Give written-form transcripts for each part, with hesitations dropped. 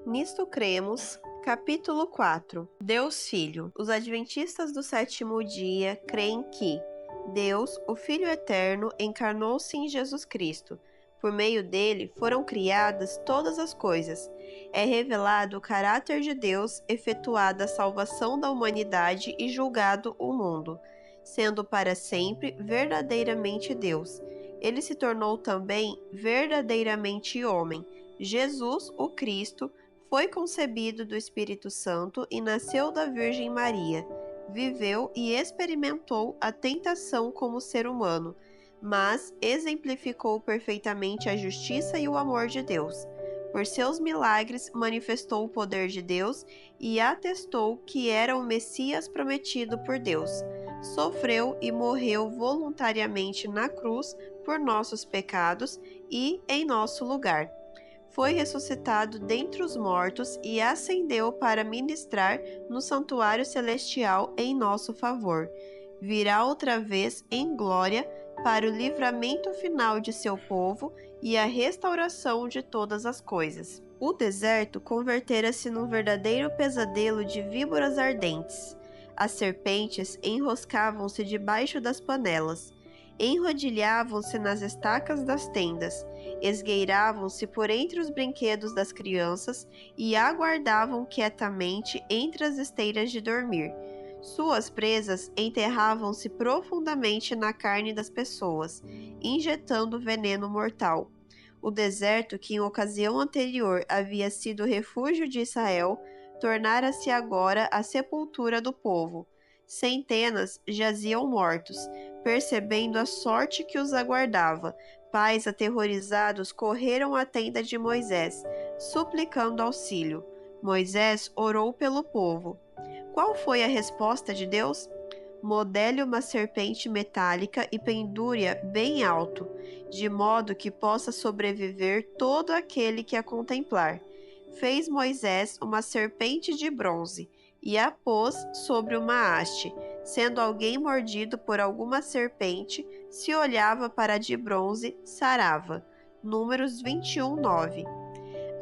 Nisto cremos. Capítulo 4. Deus Filho. Os adventistas do sétimo dia creem que Deus, o Filho Eterno, encarnou-se em Jesus Cristo. Por meio dele foram criadas todas as coisas. É revelado o caráter de Deus, efetuada a salvação da humanidade e julgado o mundo, sendo para sempre verdadeiramente Deus. Ele se tornou também verdadeiramente homem. Jesus, o Cristo, foi concebido do Espírito Santo e nasceu da Virgem Maria. Viveu e experimentou a tentação como ser humano, mas exemplificou perfeitamente a justiça e o amor de Deus. Por seus milagres, manifestou o poder de Deus e atestou que era o Messias prometido por Deus. Sofreu e morreu voluntariamente na cruz por nossos pecados e em nosso lugar. Foi ressuscitado dentre os mortos e ascendeu para ministrar no santuário celestial em nosso favor. Virá outra vez em glória para o livramento final de seu povo e a restauração de todas as coisas. O deserto convertera-se num verdadeiro pesadelo de víboras ardentes. As serpentes enroscavam-se debaixo das panelas, enrodilhavam-se nas estacas das tendas, esgueiravam-se por entre os brinquedos das crianças e aguardavam quietamente entre as esteiras de dormir. Suas presas enterravam-se profundamente na carne das pessoas, injetando veneno mortal. O deserto, que em ocasião anterior havia sido o refúgio de Israel, tornara-se agora a sepultura do povo. Centenas jaziam mortos, percebendo a sorte que os aguardava. Pais aterrorizados correram à tenda de Moisés, suplicando auxílio. Moisés orou pelo povo. Qual foi a resposta de Deus? Modele uma serpente metálica e pendure-a bem alto, de modo que possa sobreviver todo aquele que a contemplar. Fez Moisés uma serpente de bronze e a pôs sobre uma haste. Sendo alguém mordido por alguma serpente, se olhava para a de bronze, sarava. Números 21:9.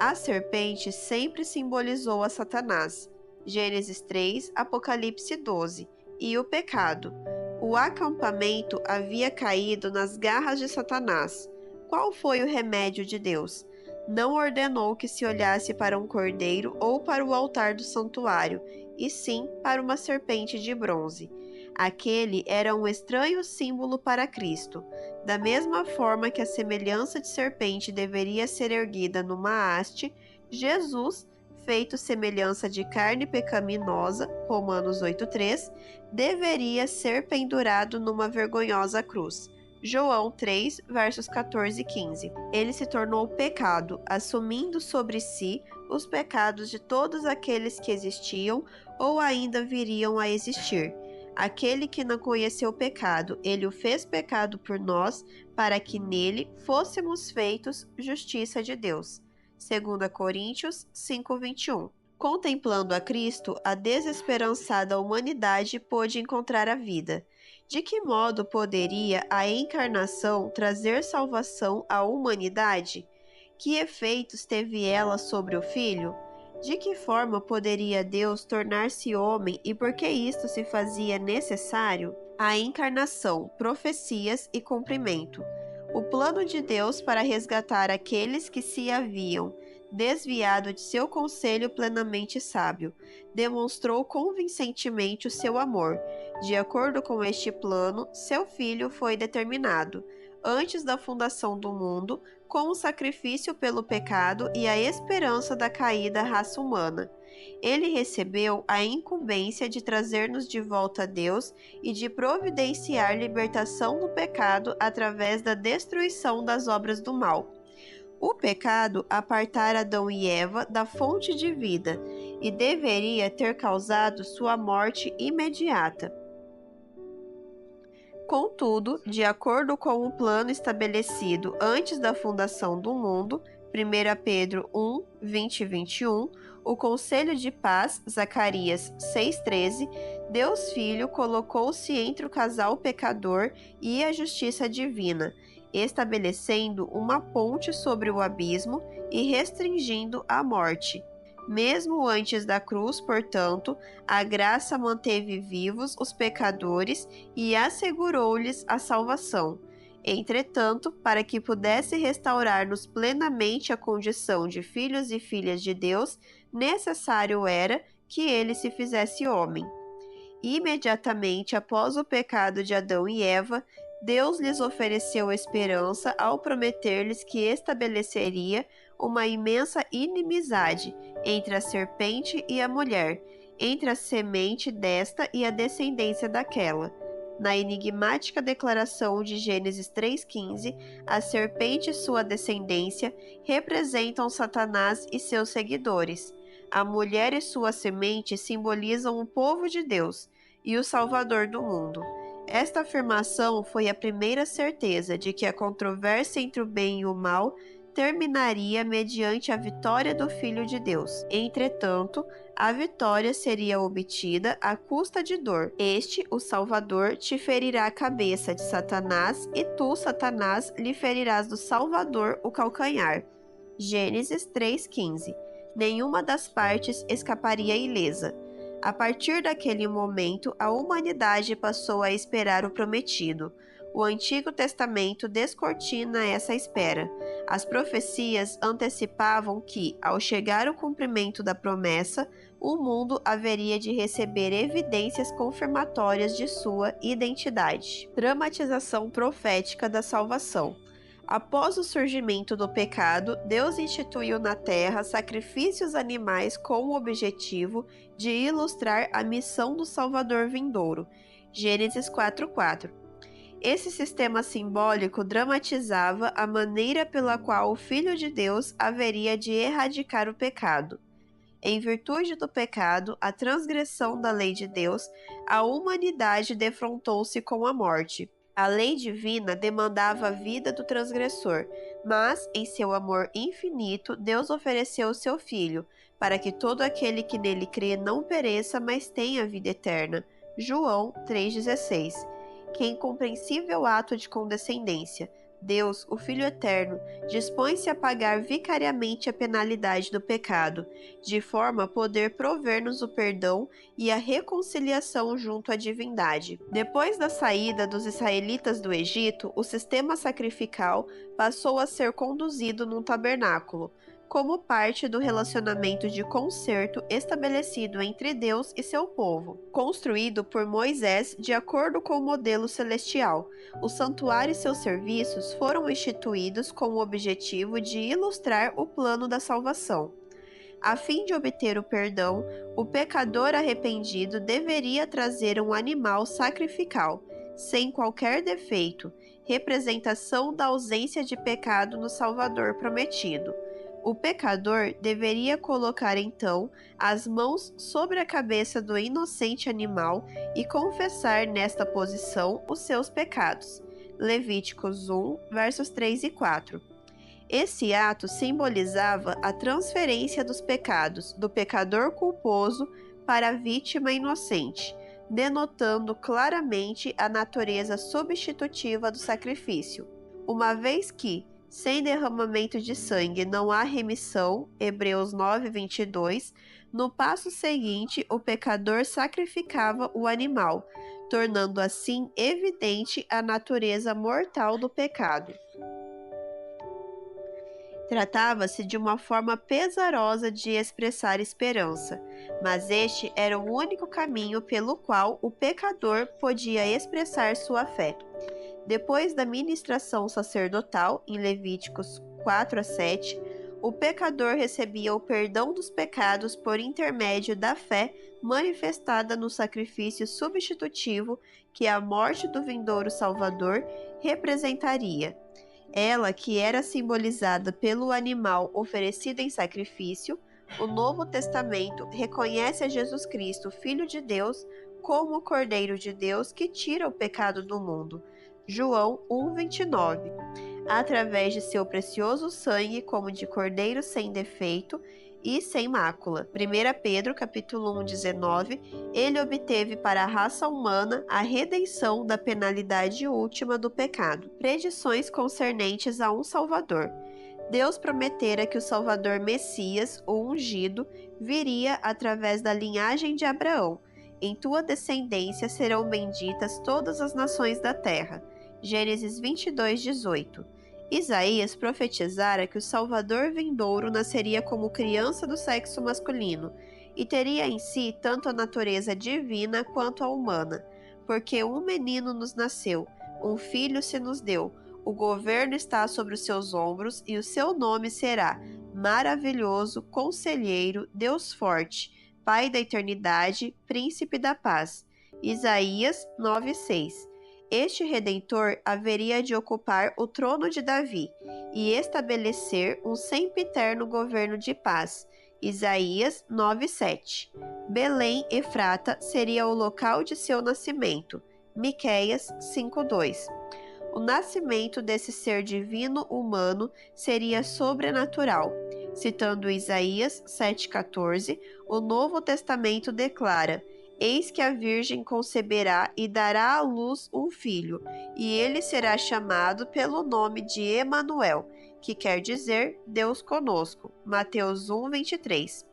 A serpente sempre simbolizou a Satanás. Gênesis 3, Apocalipse 12. E o pecado. O acampamento havia caído nas garras de Satanás. Qual foi o remédio de Deus? Não ordenou que se olhasse para um cordeiro ou para o altar do santuário, e sim para uma serpente de bronze. Aquele era um estranho símbolo para Cristo. Da mesma forma que a semelhança de serpente deveria ser erguida numa haste, Jesus, feito semelhança de carne pecaminosa, Romanos 8:3, deveria ser pendurado numa vergonhosa cruz. João 3, versos 14 e 15. Ele se tornou pecado, assumindo sobre si os pecados de todos aqueles que existiam ou ainda viriam a existir. Aquele que não conheceu o pecado, ele o fez pecado por nós, para que nele fôssemos feitos justiça de Deus. 2 Coríntios 5:21. Contemplando a Cristo, a desesperançada humanidade pôde encontrar a vida. De que modo poderia a encarnação trazer salvação à humanidade? Que efeitos teve ela sobre o Filho? De que forma poderia Deus tornar-se homem e por que isto se fazia necessário? A encarnação, profecias e cumprimento. O plano de Deus para resgatar aqueles que se haviam desviado de seu conselho plenamente sábio, demonstrou convincentemente o seu amor. De acordo com este plano, seu Filho foi determinado, antes da fundação do mundo, com o sacrifício pelo pecado e a esperança da caída raça humana. Ele recebeu a incumbência de trazer-nos de volta a Deus e de providenciar libertação do pecado através da destruição das obras do mal. O pecado apartara Adão e Eva da fonte de vida e deveria ter causado sua morte imediata. Contudo, de acordo com o plano estabelecido antes da fundação do mundo, 1 Pedro 1, 20 e 21, o Conselho de Paz, Zacarias 6,13, Deus Filho colocou-se entre o casal pecador e a justiça divina, estabelecendo uma ponte sobre o abismo e restringindo a morte. Mesmo antes da cruz, portanto, a graça manteve vivos os pecadores e assegurou-lhes a salvação. Entretanto, para que pudesse restaurar-nos plenamente a condição de filhos e filhas de Deus, necessário era que ele se fizesse homem. Imediatamente após o pecado de Adão e Eva, Deus lhes ofereceu esperança ao prometer-lhes que estabeleceria uma imensa inimizade entre a serpente e a mulher, entre a semente desta e a descendência daquela. Na enigmática declaração de Gênesis 3,15, a serpente e sua descendência representam Satanás e seus seguidores. A mulher e sua semente simbolizam o povo de Deus e o Salvador do mundo. Esta afirmação foi a primeira certeza de que a controvérsia entre o bem e o mal terminaria mediante a vitória do Filho de Deus. Entretanto, a vitória seria obtida à custa de dor. Este, o Salvador, te ferirá a cabeça de Satanás, e tu, Satanás, lhe ferirás do Salvador o calcanhar. Gênesis 3,15. Nenhuma das partes escaparia ilesa. A partir daquele momento, a humanidade passou a esperar o prometido. O Antigo Testamento descortina essa espera. As profecias antecipavam que, ao chegar o cumprimento da promessa, o mundo haveria de receber evidências confirmatórias de sua identidade. Dramatização profética da salvação. Após o surgimento do pecado, Deus instituiu na terra sacrifícios animais com o objetivo de ilustrar a missão do Salvador vindouro. Gênesis 4:4. Esse sistema simbólico dramatizava a maneira pela qual o Filho de Deus haveria de erradicar o pecado. Em virtude do pecado, a transgressão da lei de Deus, a humanidade defrontou-se com a morte. A lei divina demandava a vida do transgressor, mas, em seu amor infinito, Deus ofereceu o seu Filho, para que todo aquele que nele crê não pereça, mas tenha vida eterna. João 3,16. Que incompreensível ato de condescendência! Deus, o Filho Eterno, dispõe-se a pagar vicariamente a penalidade do pecado, de forma a poder prover-nos o perdão e a reconciliação junto à divindade. Depois da saída dos israelitas do Egito, o sistema sacrificial passou a ser conduzido num tabernáculo, como parte do relacionamento de concerto estabelecido entre Deus e seu povo. Construído por Moisés de acordo com o modelo celestial, o santuário e seus serviços foram instituídos com o objetivo de ilustrar o plano da salvação. A fim de obter o perdão, o pecador arrependido deveria trazer um animal sacrificial, sem qualquer defeito, representação da ausência de pecado no Salvador prometido. O pecador deveria colocar então as mãos sobre a cabeça do inocente animal e confessar nesta posição os seus pecados. Levíticos 1, versos 3 e 4. Esse ato simbolizava a transferência dos pecados do pecador culposo para a vítima inocente, denotando claramente a natureza substitutiva do sacrifício. Uma vez que, sem derramamento de sangue não há remissão, Hebreus 9:22, no passo seguinte o pecador sacrificava o animal, tornando assim evidente a natureza mortal do pecado. Tratava-se de uma forma pesarosa de expressar esperança, mas este era o único caminho pelo qual o pecador podia expressar sua fé. Depois da ministração sacerdotal, em Levíticos 4 a 7, o pecador recebia o perdão dos pecados por intermédio da fé manifestada no sacrifício substitutivo que a morte do vindouro Salvador representaria. Ela, que era simbolizada pelo animal oferecido em sacrifício, o Novo Testamento reconhece a Jesus Cristo, Filho de Deus, como o Cordeiro de Deus que tira o pecado do mundo. João 1:29. Através de seu precioso sangue, como de cordeiro sem defeito e sem mácula. 1 Pedro, capítulo 1:19, ele obteve para a raça humana a redenção da penalidade última do pecado. Predições concernentes a um Salvador. Deus prometera que o Salvador Messias, o ungido, viria através da linhagem de Abraão. Em tua descendência serão benditas todas as nações da terra. Gênesis 22:18. Isaías profetizara que o Salvador vindouro nasceria como criança do sexo masculino e teria em si tanto a natureza divina quanto a humana, porque um menino nos nasceu, um filho se nos deu, o governo está sobre os seus ombros e o seu nome será Maravilhoso, Conselheiro, Deus Forte, Pai da Eternidade, Príncipe da Paz. Isaías 9:6. Este Redentor haveria de ocupar o trono de Davi e estabelecer um sempiterno governo de paz. Isaías 9:7. Belém, Efrata, seria o local de seu nascimento. Miqueias 5:2. O nascimento desse ser divino humano seria sobrenatural. Citando Isaías 7,14, o Novo Testamento declara: Eis que a Virgem conceberá e dará à luz um filho, e ele será chamado pelo nome de Emanuel, que quer dizer Deus conosco. Mateus 1:23.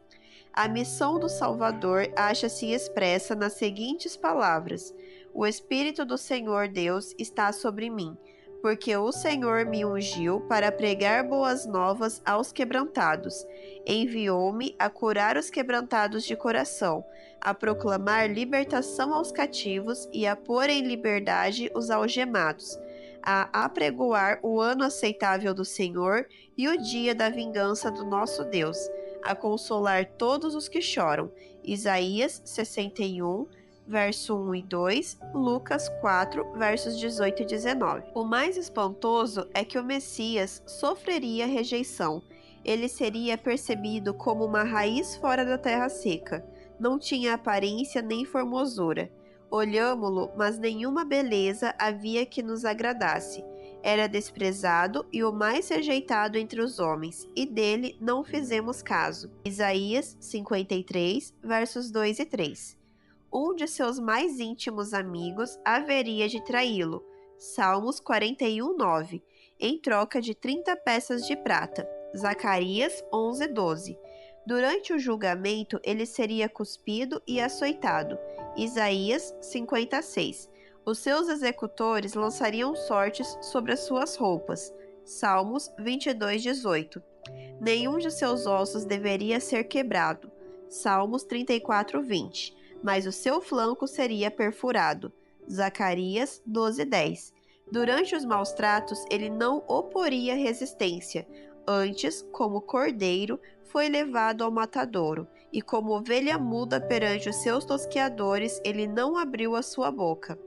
A missão do Salvador acha-se expressa nas seguintes palavras: O Espírito do Senhor Deus está sobre mim, porque o Senhor me ungiu para pregar boas novas aos quebrantados. Enviou-me a curar os quebrantados de coração, a proclamar libertação aos cativos e a pôr em liberdade os algemados, a apregoar o ano aceitável do Senhor e o dia da vingança do nosso Deus, a consolar todos os que choram. Isaías 61, verso 1 e 2, Lucas 4, versos 18 e 19. O mais espantoso é que o Messias sofreria rejeição. Ele seria percebido como uma raiz fora da terra seca. Não tinha aparência nem formosura. Olhámo-lo, mas nenhuma beleza havia que nos agradasse. Era desprezado e o mais rejeitado entre os homens, e dele não fizemos caso. Isaías 53, versos 2 e 3. Um de seus mais íntimos amigos haveria de traí-lo. Salmos 41:9, em troca de 30 peças de prata. Zacarias 11:12. Durante o julgamento, ele seria cuspido e açoitado. Isaías 56. Os seus executores lançariam sortes sobre as suas roupas. Salmos 22:18. Nenhum de seus ossos deveria ser quebrado. Salmos 34:20. Mas o seu flanco seria perfurado. Zacarias 12:10. Durante os maus tratos, ele não oporia resistência. Antes, como cordeiro, foi levado ao matadouro, e como ovelha muda perante os seus tosqueadores, ele não abriu a sua boca.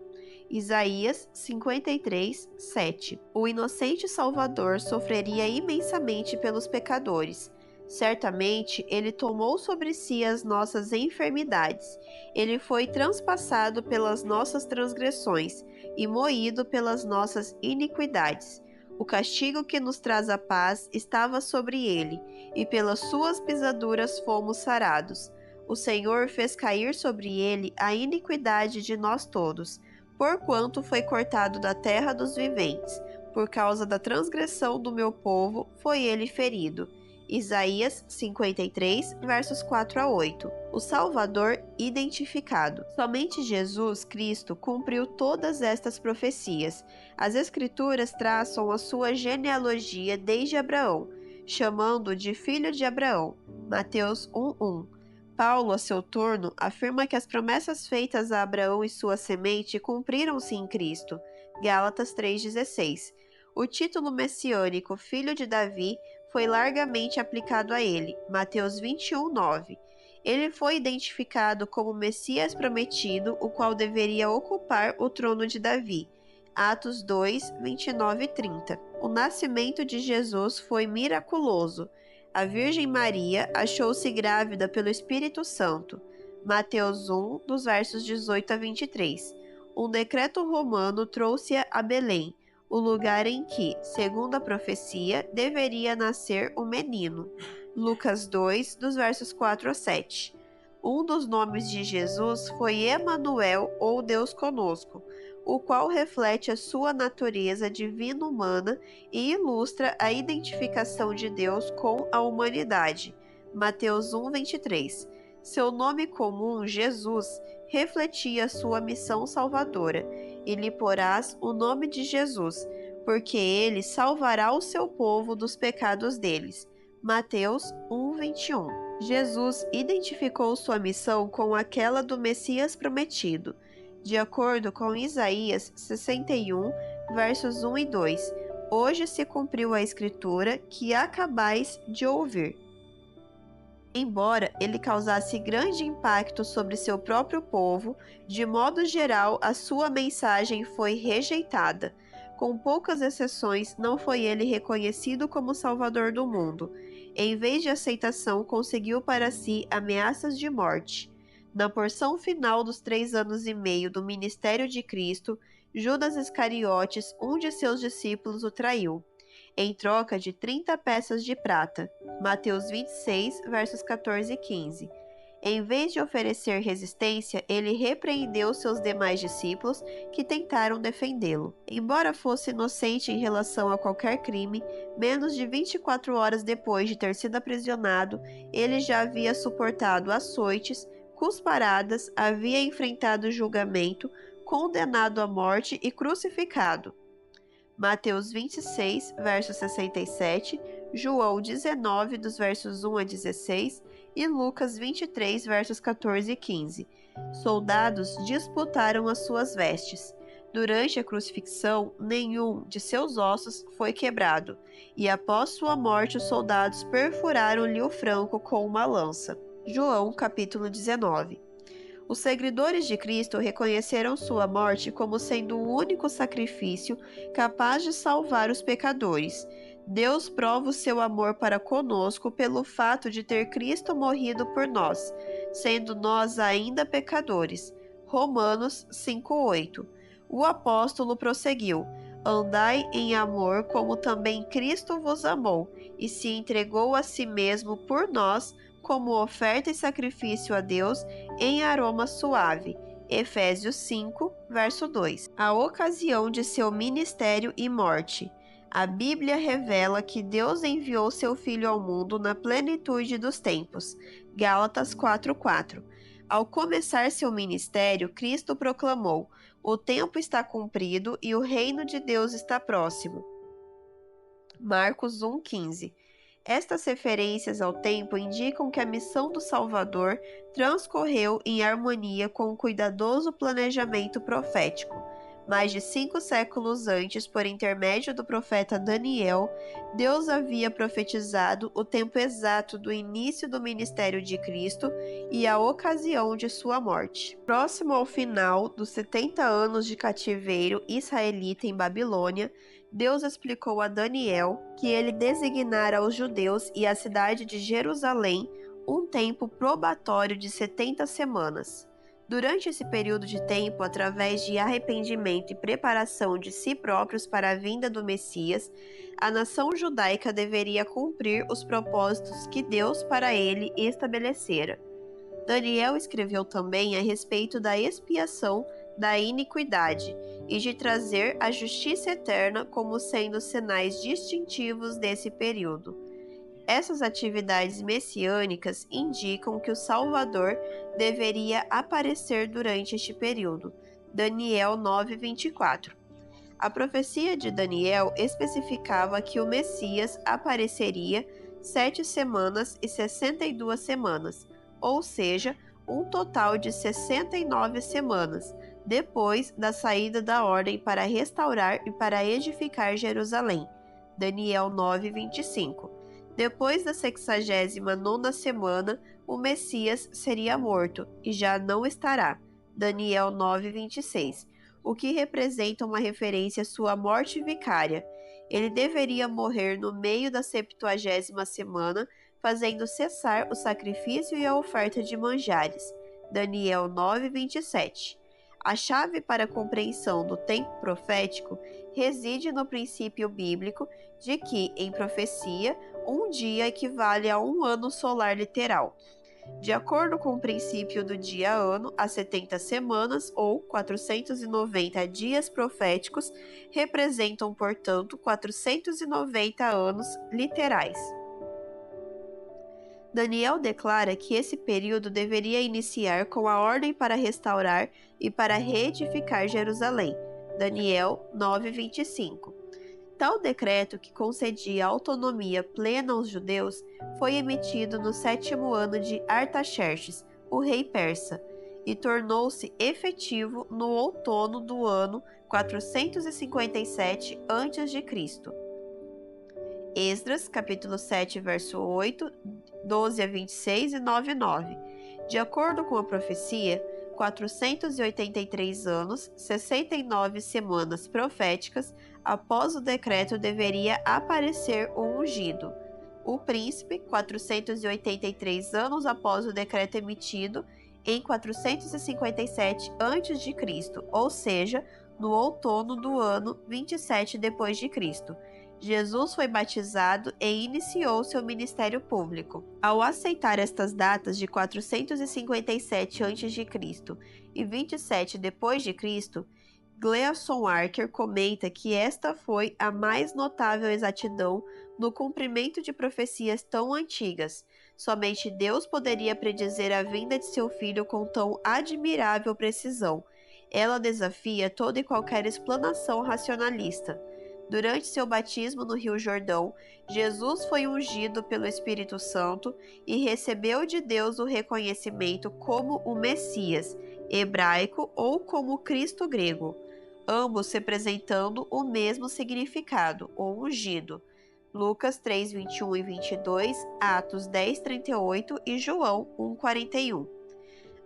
Isaías 53:7. O inocente Salvador sofreria imensamente pelos pecadores. Certamente, ele tomou sobre si as nossas enfermidades. Ele foi transpassado pelas nossas transgressões e moído pelas nossas iniquidades. O castigo que nos traz a paz estava sobre ele, e pelas suas pisaduras fomos sarados. O Senhor fez cair sobre ele a iniquidade de nós todos, porquanto foi cortado da terra dos viventes. Por causa da transgressão do meu povo foi ele ferido. Isaías 53, versos 4 a 8. O Salvador identificado. Somente Jesus Cristo cumpriu todas estas profecias. As Escrituras traçam a sua genealogia desde Abraão, chamando-o de filho de Abraão. Mateus 1:1. Paulo, a seu turno, afirma que as promessas feitas a Abraão e sua semente cumpriram-se em Cristo. Gálatas 3:16. O título messiânico Filho de Davi foi largamente aplicado a ele. Mateus 21:9. Ele foi identificado como o Messias prometido, o qual deveria ocupar o trono de Davi. Atos 2, 29 e 30. O nascimento de Jesus foi miraculoso. A Virgem Maria achou-se grávida pelo Espírito Santo. Mateus 1, dos versos 18 a 23. Um decreto romano trouxe-a a Belém, o lugar em que, segundo a profecia, deveria nascer o menino. Lucas 2, dos versos 4 a 7. Um dos nomes de Jesus foi Emanuel, ou Deus conosco. o qual reflete a sua natureza divina-humana e ilustra a identificação de Deus com a humanidade. Mateus 1:23. Seu nome comum, Jesus, refletia sua missão salvadora, e lhe porás o nome de Jesus, porque ele salvará o seu povo dos pecados deles. Mateus 1:21. Jesus identificou sua missão com aquela do Messias prometido. De acordo com Isaías 61, versos 1 e 2, hoje se cumpriu a escritura que acabais de ouvir. Embora ele causasse grande impacto sobre seu próprio povo, de modo geral a sua mensagem foi rejeitada. Com poucas exceções, não foi ele reconhecido como Salvador do mundo. Em vez de aceitação, conseguiu para si ameaças de morte. Na porção final dos 3 anos e meio do ministério de Cristo, Judas Iscariotes, um de seus discípulos, o traiu, em troca de 30 peças de prata. Mateus 26, versos 14 e 15. Em vez de oferecer resistência, ele repreendeu seus demais discípulos que tentaram defendê-lo. Embora fosse inocente em relação a qualquer crime, menos de 24 horas depois de ter sido aprisionado, ele já havia suportado açoites, cusparadas, havia enfrentado julgamento, condenado à morte e crucificado. Mateus 26, verso 67, João 19, dos versos 1 a 16 e Lucas 23, versos 14 e 15. Soldados disputaram as suas vestes. Durante a crucifixão, nenhum de seus ossos foi quebrado, e após sua morte os soldados perfuraram-lhe o flanco com uma lança. João, capítulo 19. Os seguidores de Cristo reconheceram sua morte como sendo o único sacrifício capaz de salvar os pecadores. Deus prova o seu amor para conosco pelo fato de ter Cristo morrido por nós, sendo nós ainda pecadores. Romanos 5:8. O apóstolo prosseguiu: Andai em amor como também Cristo vos amou, e se entregou a si mesmo por nós, como oferta e sacrifício a Deus em aroma suave. Efésios 5, verso 2. A ocasião de seu ministério e morte. A Bíblia revela que Deus enviou seu Filho ao mundo na plenitude dos tempos. Gálatas 4:4. Ao começar seu ministério, Cristo proclamou: O tempo está cumprido e o reino de Deus está próximo. Marcos 1:15. Estas referências ao tempo indicam que a missão do Salvador transcorreu em harmonia com o cuidadoso planejamento profético. Mais de 5 séculos antes, por intermédio do profeta Daniel, Deus havia profetizado o tempo exato do início do ministério de Cristo e a ocasião de sua morte. Próximo ao final dos 70 anos de cativeiro israelita em Babilônia, Deus explicou a Daniel que ele designara aos judeus e à cidade de Jerusalém um tempo probatório de 70 semanas. Durante esse período de tempo, através de arrependimento e preparação de si próprios para a vinda do Messias, a nação judaica deveria cumprir os propósitos que Deus para ele estabelecera. Daniel escreveu também a respeito da expiação da iniquidade e de trazer a justiça eterna como sendo sinais distintivos desse período. Essas atividades messiânicas indicam que o Salvador deveria aparecer durante este período. Daniel 9:24. A profecia de Daniel especificava que o Messias apareceria 7 semanas e 62 semanas, ou seja, um total de 69 semanas, depois da saída da ordem para restaurar e para edificar Jerusalém. Daniel 9:25. Depois da 69ª semana, o Messias seria morto, e já não estará. Daniel 9:26, o que representa uma referência à sua morte vicária. Ele deveria morrer no meio da 70ª semana, fazendo cessar o sacrifício e a oferta de manjares. Daniel 9:27. A chave para a compreensão do tempo profético reside no princípio bíblico de que, em profecia, um dia equivale a um ano solar literal. De acordo com o princípio do dia-ano, as 70 semanas, ou 490 dias proféticos, representam, portanto, 490 anos literais. Daniel declara que esse período deveria iniciar com a ordem para restaurar e para reedificar Jerusalém. Daniel 9:25. Tal decreto, que concedia autonomia plena aos judeus, foi emitido no 7º ano de Artaxerxes, o rei persa, e tornou-se efetivo no outono do ano 457 a.C. Esdras, capítulo 7, verso 8, 12 a 26 e 9:9. De acordo com a profecia, 483 anos, 69 semanas proféticas após o decreto deveria aparecer o ungido. O príncipe, 483 anos após o decreto emitido, em 457 a.C., ou seja, no outono do ano 27 d.C. Jesus foi batizado e iniciou seu ministério público. Ao aceitar estas datas de 457 a.C. e 27 d.C., Gleason Archer comenta que esta foi a mais notável exatidão no cumprimento de profecias tão antigas. Somente Deus poderia predizer a vinda de seu filho com tão admirável precisão. Ela desafia toda e qualquer explanação racionalista. Durante seu batismo no Rio Jordão, Jesus foi ungido pelo Espírito Santo e recebeu de Deus o reconhecimento como o Messias, hebraico, ou como Cristo grego, ambos representando o mesmo significado, o ungido. Lucas 3:21 e 22, Atos 10:38 e João 1:41.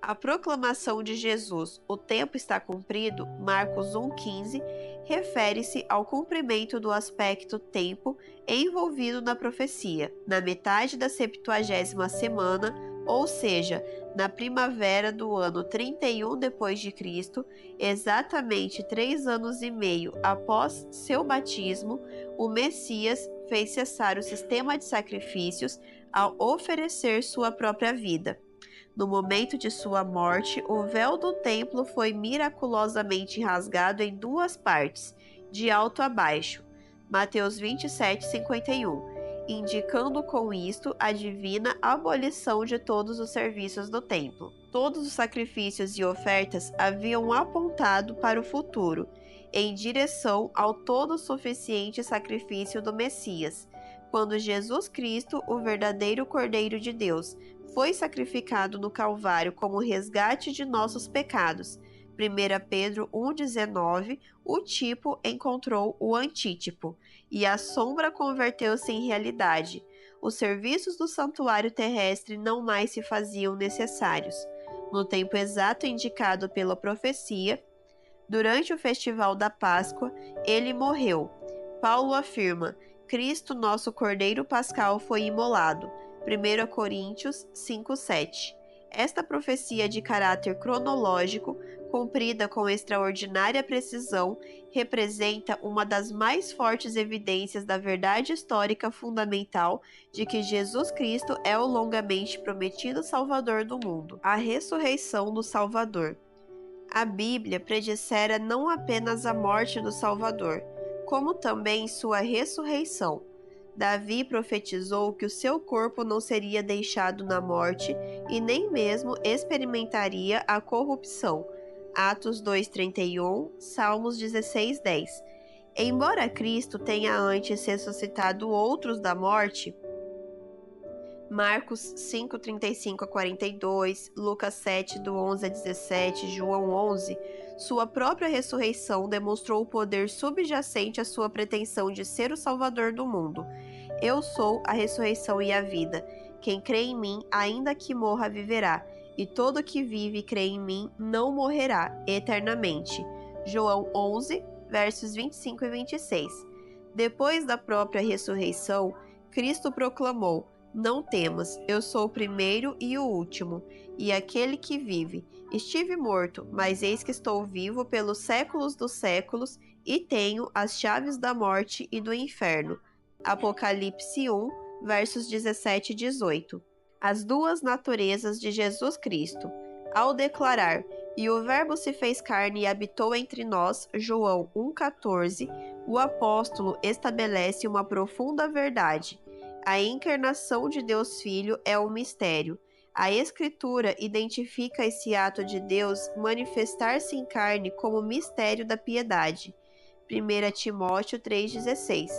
A proclamação de Jesus, o tempo está cumprido, Marcos 1:15, refere-se ao cumprimento do aspecto tempo envolvido na profecia, na metade da 70ª semana, ou seja, na primavera do ano 31 d.C., exatamente 3 anos e meio após seu batismo, o Messias fez cessar o sistema de sacrifícios ao oferecer sua própria vida. No momento de sua morte, o véu do templo foi miraculosamente rasgado em 2 partes, de alto a baixo. Mateus 27:51, indicando com isto a divina abolição de todos os serviços do templo. Todos os sacrifícios e ofertas haviam apontado para o futuro, em direção ao todo suficiente sacrifício do Messias. Quando Jesus Cristo, o verdadeiro Cordeiro de Deus, foi sacrificado no Calvário como resgate de nossos pecados. 1 Pedro 1,19, o tipo encontrou o antítipo, e a sombra converteu-se em realidade. Os serviços do santuário terrestre não mais se faziam necessários. No tempo exato indicado pela profecia, durante o festival da Páscoa, ele morreu. Paulo afirma: Cristo, nosso Cordeiro Pascal, foi imolado. 1 Coríntios 5:7. Esta profecia de caráter cronológico, cumprida com extraordinária precisão, representa uma das mais fortes evidências da verdade histórica fundamental de que Jesus Cristo é o longamente prometido Salvador do mundo. A ressurreição do Salvador. A Bíblia predissera não apenas a morte do Salvador, como também sua ressurreição. Davi profetizou que o seu corpo não seria deixado na morte e nem mesmo experimentaria a corrupção. Atos 2:31, Salmos 16:10. Embora Cristo tenha antes ressuscitado outros da morte, Marcos 5:35 a 42, Lucas 7, do 11 a 17, João 11, sua própria ressurreição demonstrou o poder subjacente à sua pretensão de ser o Salvador do mundo. Eu sou a ressurreição e a vida. Quem crê em mim, ainda que morra, viverá, e todo que vive e crê em mim não morrerá eternamente. João 11, versos 25 e 26. Depois da própria ressurreição, Cristo proclamou: Não temas, eu sou o primeiro e o último, e aquele que vive. Estive morto, mas eis que estou vivo pelos séculos dos séculos, e tenho as chaves da morte e do inferno. Apocalipse 1, versos 17 e 18. as duas naturezas de Jesus Cristo. Ao declarar: "E o Verbo se fez carne e habitou entre nós", João 1,14, o apóstolo estabelece uma profunda verdade. A encarnação de Deus Filho é um mistério. A Escritura identifica esse ato de Deus manifestar-se em carne como mistério da piedade. 1 Timóteo 3,16.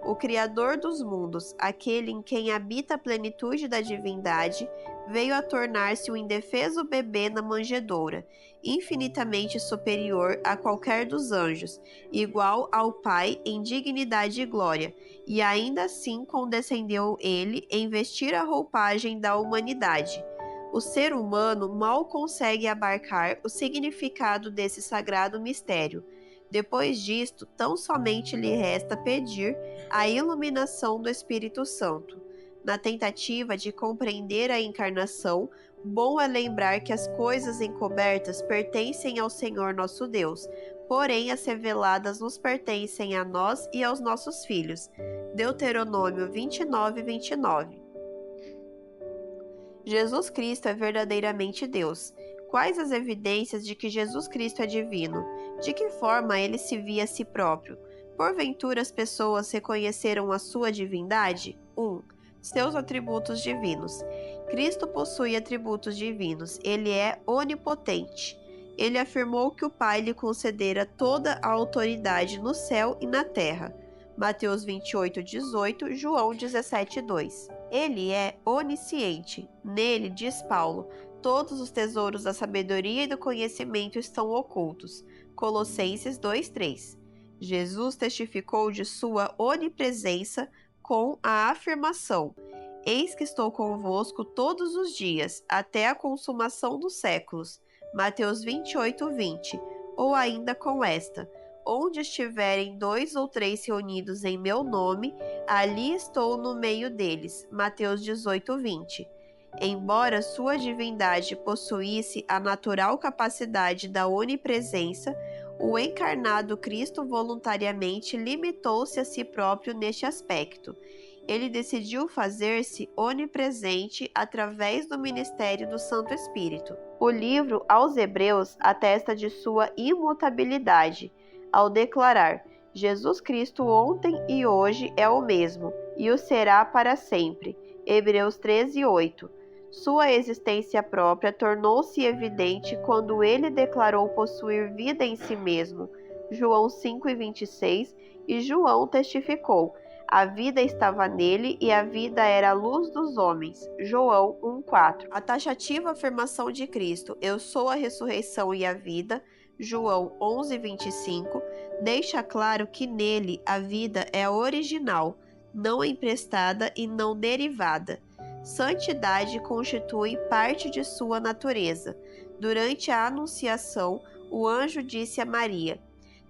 O Criador dos mundos, aquele em quem habita a plenitude da divindade, veio a tornar-se um indefeso bebê na manjedoura, infinitamente superior a qualquer dos anjos, igual ao Pai em dignidade e glória, e ainda assim condescendeu ele em vestir a roupagem da humanidade. O ser humano mal consegue abarcar o significado desse sagrado mistério. Depois disto, tão somente lhe resta pedir a iluminação do Espírito Santo. Na tentativa de compreender a encarnação, bom é lembrar que as coisas encobertas pertencem ao Senhor nosso Deus, porém as reveladas nos pertencem a nós e aos nossos filhos. Deuteronômio 29:29. Jesus Cristo é verdadeiramente Deus. Quais as evidências de que Jesus Cristo é divino? De que forma ele se via a si próprio? Porventura as pessoas reconheceram a sua divindade? 1. Seus atributos divinos. Cristo possui atributos divinos. Ele é onipotente. Ele afirmou que o Pai lhe concedera toda a autoridade no céu e na terra. Mateus 28:18, João 17:2. Ele é onisciente. Nele, diz Paulo, todos os tesouros da sabedoria e do conhecimento estão ocultos. Colossenses 2:3. Jesus testificou de sua onipresença com a afirmação: "Eis que estou convosco todos os dias, até a consumação dos séculos." Mateus 28:20. Ou ainda com esta: "Onde estiverem 2 ou 3 reunidos em meu nome, ali estou no meio deles." Mateus 18:20. Embora sua divindade possuísse a natural capacidade da onipresença, o encarnado Cristo voluntariamente limitou-se a si próprio neste aspecto. Ele decidiu fazer-se onipresente através do ministério do Santo Espírito. O livro aos Hebreus atesta de sua imutabilidade, ao declarar: "Jesus Cristo ontem e hoje é o mesmo, e o será para sempre." Hebreus 13:8. Sua existência própria tornou-se evidente quando ele declarou possuir vida em si mesmo. João 5:26, e João testificou: "A vida estava nele e a vida era a luz dos homens." João 1:4. A taxativa afirmação de Cristo: "Eu sou a ressurreição e a vida." João 11:25, deixa claro que nele a vida é original, não emprestada e não derivada. Santidade constitui parte de sua natureza. Durante a Anunciação, o anjo disse a Maria: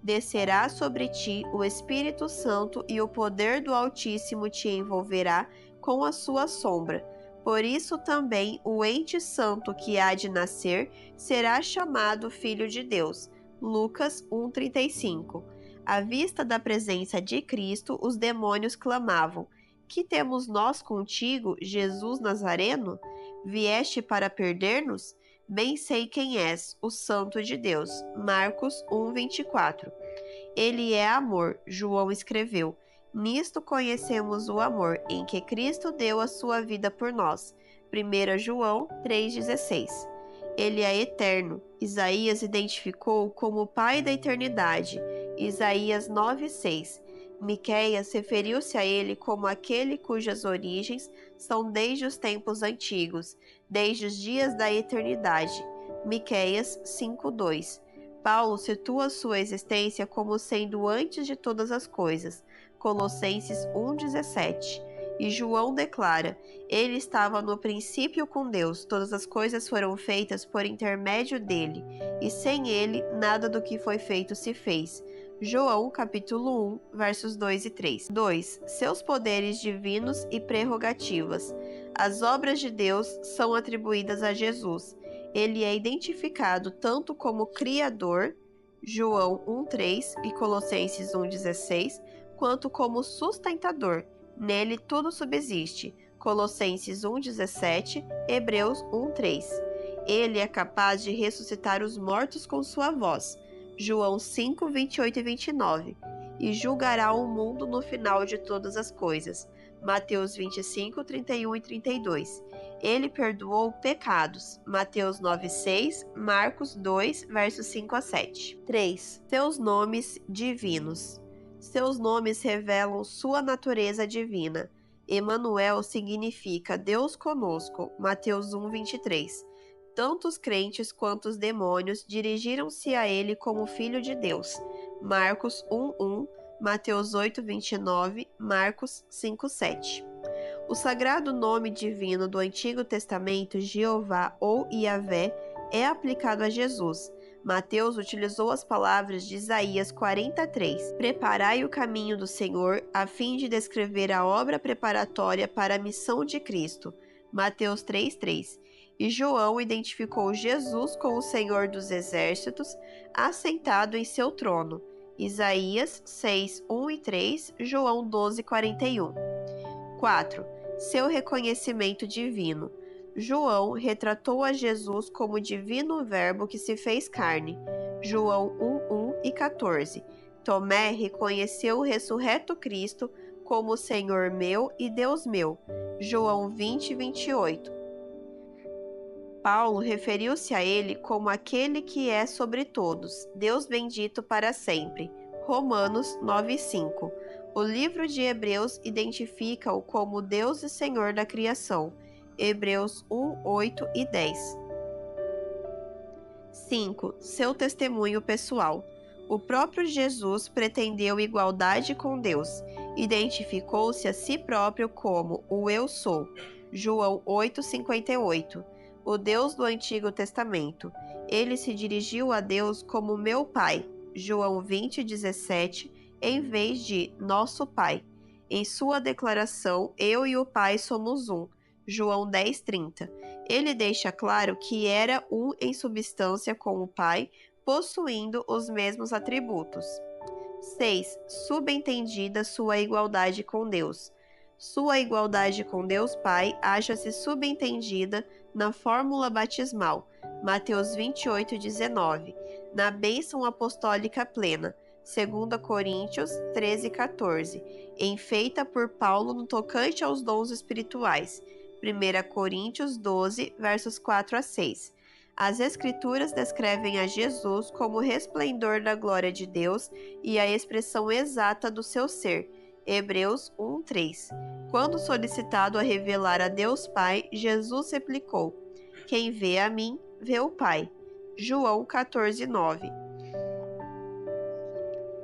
"Descerá sobre ti o Espírito Santo e o poder do Altíssimo te envolverá com a sua sombra. Por isso também o ente santo que há de nascer será chamado Filho de Deus." Lucas 1:35. À vista da presença de Cristo, os demônios clamavam: "Que temos nós contigo, Jesus Nazareno? Vieste para perder-nos? Bem sei quem és, o Santo de Deus." Marcos 1:24. Ele é amor, João escreveu. Nisto conhecemos o amor, em que Cristo deu a sua vida por nós. 1 João 3:16. Ele é eterno. Isaías identificou como o Pai da eternidade. Isaías 9:6. Miqueias referiu-se a ele como aquele cujas origens são desde os tempos antigos, desde os dias da eternidade. Miqueias 5:2. Paulo situa sua existência como sendo antes de todas as coisas. Colossenses 1:17. E João declara: "Ele estava no princípio com Deus, todas as coisas foram feitas por intermédio dele, e sem ele nada do que foi feito se fez." João, capítulo 1, versos 2 e 3. 2. Seus poderes divinos e prerrogativas. As obras de Deus são atribuídas a Jesus. Ele é identificado tanto como Criador, João 1:3 e Colossenses 1:16, quanto como sustentador. Nele tudo subsiste. Colossenses 1,17, Hebreus 1,3. Ele é capaz de ressuscitar os mortos com sua voz, João 5, 28 e 29, e julgará o mundo no final de todas as coisas, Mateus 25, 31 e 32. Ele perdoou pecados, Mateus 9, 6, Marcos 2, versos 5 a 7. 3. Seus nomes divinos. Seus nomes revelam sua natureza divina. Emanuel significa Deus conosco, Mateus 1, 23. Tanto os crentes quanto os demônios dirigiram-se a ele como Filho de Deus, Marcos 1, 1, Mateus 8, 29, Marcos 5, 7. O sagrado nome divino do Antigo Testamento, Jeová ou Yahvé, é aplicado a Jesus. Mateus utilizou as palavras de Isaías 43, preparai o caminho do Senhor, a fim de descrever a obra preparatória para a missão de Cristo, Mateus 3,3. E João identificou Jesus com o Senhor dos Exércitos, assentado em seu trono, Isaías 6, 1 e 3, João 12, 41. 4. Seu reconhecimento divino. João retratou a Jesus como divino verbo que se fez carne, João 1, 1 e 14. Tomé reconheceu o ressurreto Cristo como Senhor meu e Deus meu, João 20, 28. Paulo referiu-se a ele como aquele que é sobre todos, Deus bendito para sempre, Romanos 9, 5. O livro de Hebreus identifica-o como Deus e Senhor da criação, Hebreus 1, 8 e 10. 5. Seu testemunho pessoal. O próprio Jesus pretendeu igualdade com Deus. Identificou-se a si próprio como o Eu Sou, João 8, 58. O Deus do Antigo Testamento. Ele se dirigiu a Deus como meu Pai, João 20, 17, em vez de nosso Pai. Em sua declaração, eu e o Pai somos um, João 10, 30. Ele deixa claro que era um em substância com o Pai, possuindo os mesmos atributos. 6. Subentendida sua igualdade com Deus. Sua igualdade com Deus Pai acha-se subentendida na fórmula batismal, Mateus 28, 19, na bênção apostólica plena, 2 Coríntios 13, 14, enfeita por Paulo no tocante aos dons espirituais, 1 Coríntios 12, versos 4 a 6. As Escrituras descrevem a Jesus como o resplendor da glória de Deus e a expressão exata do seu ser, Hebreus 1, 3. Quando solicitado a revelar a Deus Pai, Jesus replicou: quem vê a mim, vê o Pai. João 14, 9.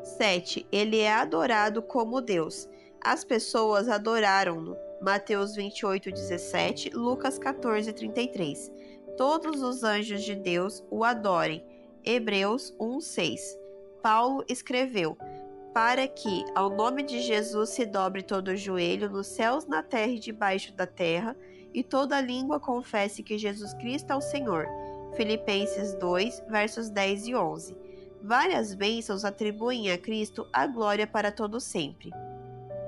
7. Ele é adorado como Deus. As pessoas adoraram-no. Mateus 28, 17, Lucas 14, 33. Todos os anjos de Deus o adorem. Hebreus 1, 6. Paulo escreveu: para que ao nome de Jesus se dobre todo o joelho nos céus, na terra e debaixo da terra, e toda língua confesse que Jesus Cristo é o Senhor. Filipenses 2, versos 10 e 11. Várias bênçãos atribuem a Cristo a glória para todo sempre.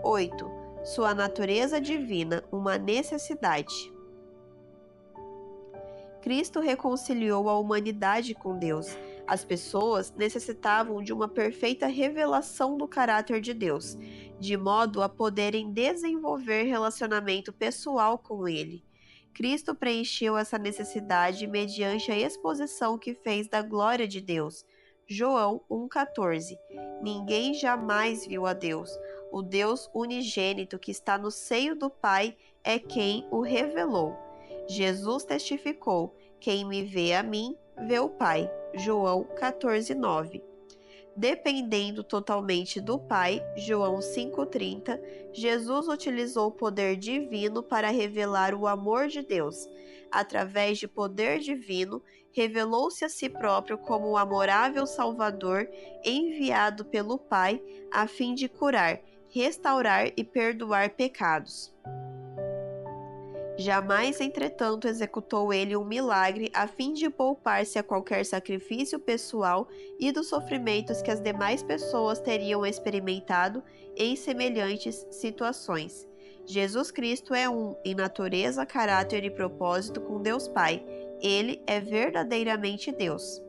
8. Sua natureza divina, uma necessidade. Cristo reconciliou a humanidade com Deus. As pessoas necessitavam de uma perfeita revelação do caráter de Deus, de modo a poderem desenvolver relacionamento pessoal com Ele. Cristo preencheu essa necessidade mediante a exposição que fez da glória de Deus. João 1,14. Ninguém jamais viu a Deus. O Deus unigênito que está no seio do Pai é quem o revelou. Jesus testificou: quem me vê a mim, vê o Pai. João 14, 9. Dependendo totalmente do Pai, João 5,30, Jesus utilizou o poder divino para revelar o amor de Deus. Através de poder divino, revelou-se a si próprio como o amorável Salvador enviado pelo Pai a fim de curar, restaurar e perdoar pecados. Jamais, entretanto, executou ele um milagre a fim de poupar-se a qualquer sacrifício pessoal e dos sofrimentos que as demais pessoas teriam experimentado em semelhantes situações. Jesus Cristo é um em natureza, caráter e propósito com Deus Pai. Ele é verdadeiramente Deus.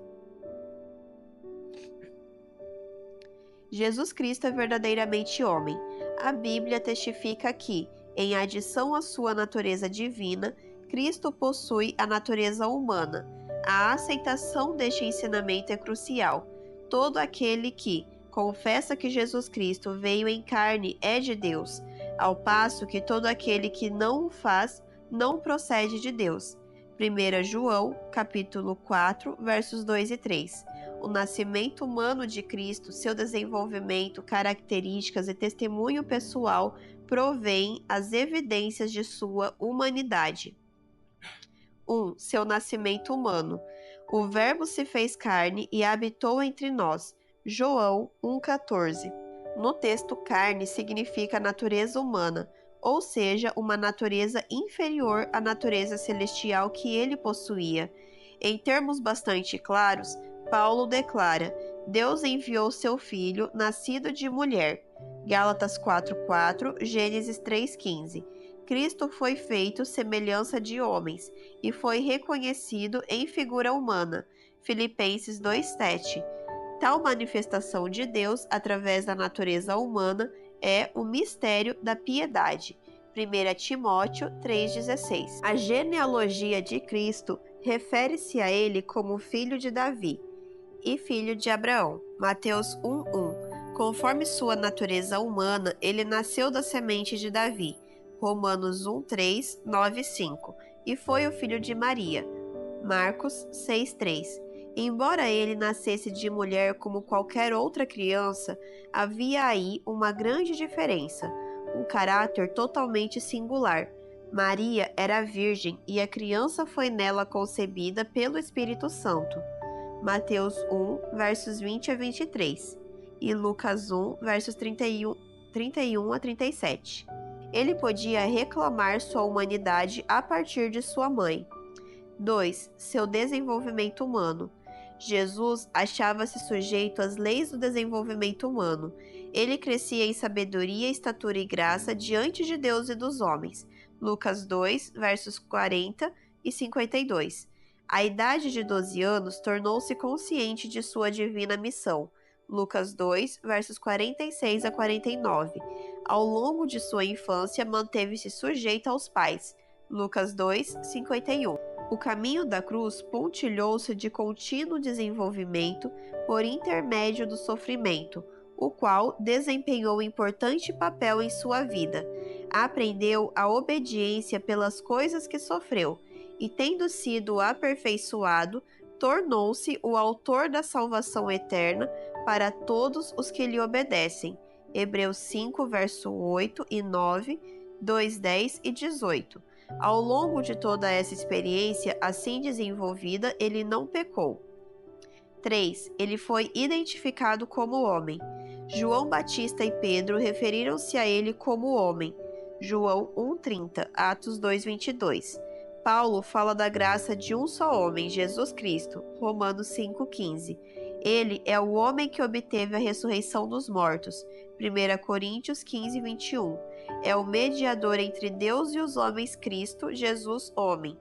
Jesus Cristo é verdadeiramente homem. A Bíblia testifica que, em adição à sua natureza divina, Cristo possui a natureza humana. A aceitação deste ensinamento é crucial. Todo aquele que confessa que Jesus Cristo veio em carne é de Deus, ao passo que todo aquele que não o faz não procede de Deus. 1 João, capítulo 4, versos 2 e 3. O nascimento humano de Cristo, seu desenvolvimento, características e testemunho pessoal provêm as evidências de sua humanidade. 1. Seu nascimento humano. O Verbo se fez carne e habitou entre nós. João 1,14. No texto, carne significa natureza humana, ou seja, uma natureza inferior à natureza celestial que ele possuía. Em termos bastante claros, Paulo declara: Deus enviou seu Filho, nascido de mulher. Gálatas 4,4, Gênesis 3,15. Cristo foi feito semelhança de homens e foi reconhecido em figura humana. Filipenses 2,7. Tal manifestação de Deus através da natureza humana é o mistério da piedade. 1 Timóteo 3,16. A genealogia de Cristo refere-se a ele como filho de Davi e filho de Abraão. Mateus 1,1. Conforme sua natureza humana, ele nasceu da semente de Davi. Romanos 1,3, 9,5. E foi o filho de Maria. Marcos 6,3. Embora ele nascesse de mulher como qualquer outra criança, havia aí uma grande diferença, um caráter totalmente singular. Maria era virgem e a criança foi nela concebida pelo Espírito Santo. Mateus 1, versos 20 a 23 e Lucas 1, versos 31 a 37. Ele podia reclamar sua humanidade a partir de sua mãe. 2. Seu desenvolvimento humano. Jesus achava-se sujeito às leis do desenvolvimento humano. Ele crescia em sabedoria, estatura e graça diante de Deus e dos homens. Lucas 2, versos 40 e 52. À idade de 12 anos, tornou-se consciente de sua divina missão. Lucas 2, versos 46 a 49. Ao longo de sua infância, manteve-se sujeito aos pais. Lucas 2, 51. O caminho da cruz pontilhou-se de contínuo desenvolvimento por intermédio do sofrimento, o qual desempenhou importante papel em sua vida. Aprendeu a obediência pelas coisas que sofreu, e tendo sido aperfeiçoado, tornou-se o autor da salvação eterna para todos os que lhe obedecem. Hebreus 5, verso 8 e 9, 2, 10 e 18. Ao longo de toda essa experiência assim desenvolvida, ele não pecou. 3. Ele foi identificado como homem. João Batista e Pedro referiram-se a ele como homem. João 1,30, Atos 2,22. Paulo fala da graça de um só homem, Jesus Cristo. Romanos 5,15. Ele é o homem que obteve a ressurreição dos mortos. 1 Coríntios 15:21. É o mediador entre Deus e os homens, Cristo, Jesus, homem.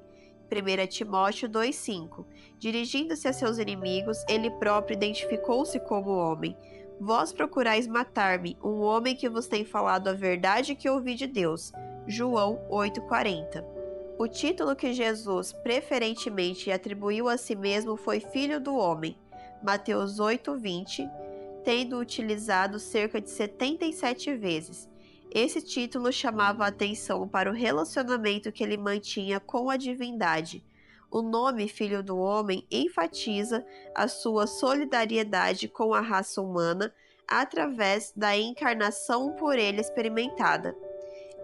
1 Timóteo 2,5. Dirigindo-se a seus inimigos, ele próprio identificou-se como homem. Vós procurais matar-me, um homem que vos tem falado a verdade que ouvi de Deus. João 8,40. O título que Jesus preferentemente atribuiu a si mesmo foi Filho do Homem. Mateus 8,20, tendo utilizado cerca de 77 vezes. Esse título chamava a atenção para o relacionamento que ele mantinha com a divindade. O nome Filho do Homem enfatiza a sua solidariedade com a raça humana através da encarnação por ele experimentada.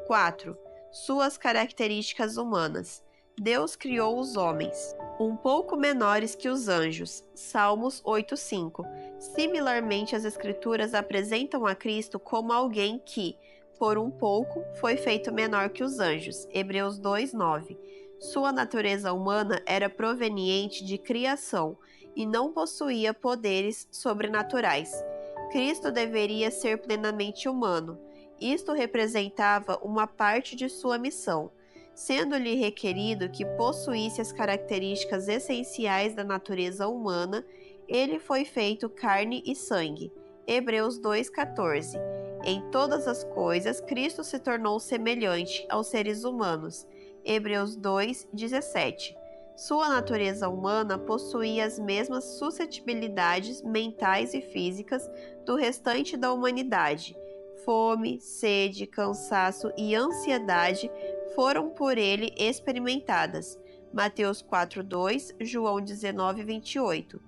4. Suas características humanas. Deus criou os homens, um pouco menores que os anjos. Salmos 8,5. Similarmente, as Escrituras apresentam a Cristo como alguém que, por um pouco, foi feito menor que os anjos. Hebreus 2,9. Sua natureza humana era proveniente de criação e não possuía poderes sobrenaturais. Cristo deveria ser plenamente humano. Isto representava uma parte de sua missão, sendo-lhe requerido que possuísse as características essenciais da natureza humana. Ele foi feito carne e sangue. Hebreus 2,14. Em todas as coisas, Cristo se tornou semelhante aos seres humanos. Hebreus 2,17. Sua natureza humana possuía as mesmas suscetibilidades mentais e físicas do restante da humanidade. Fome, sede, cansaço e ansiedade foram por ele experimentadas. Mateus 4,2, João 19,28.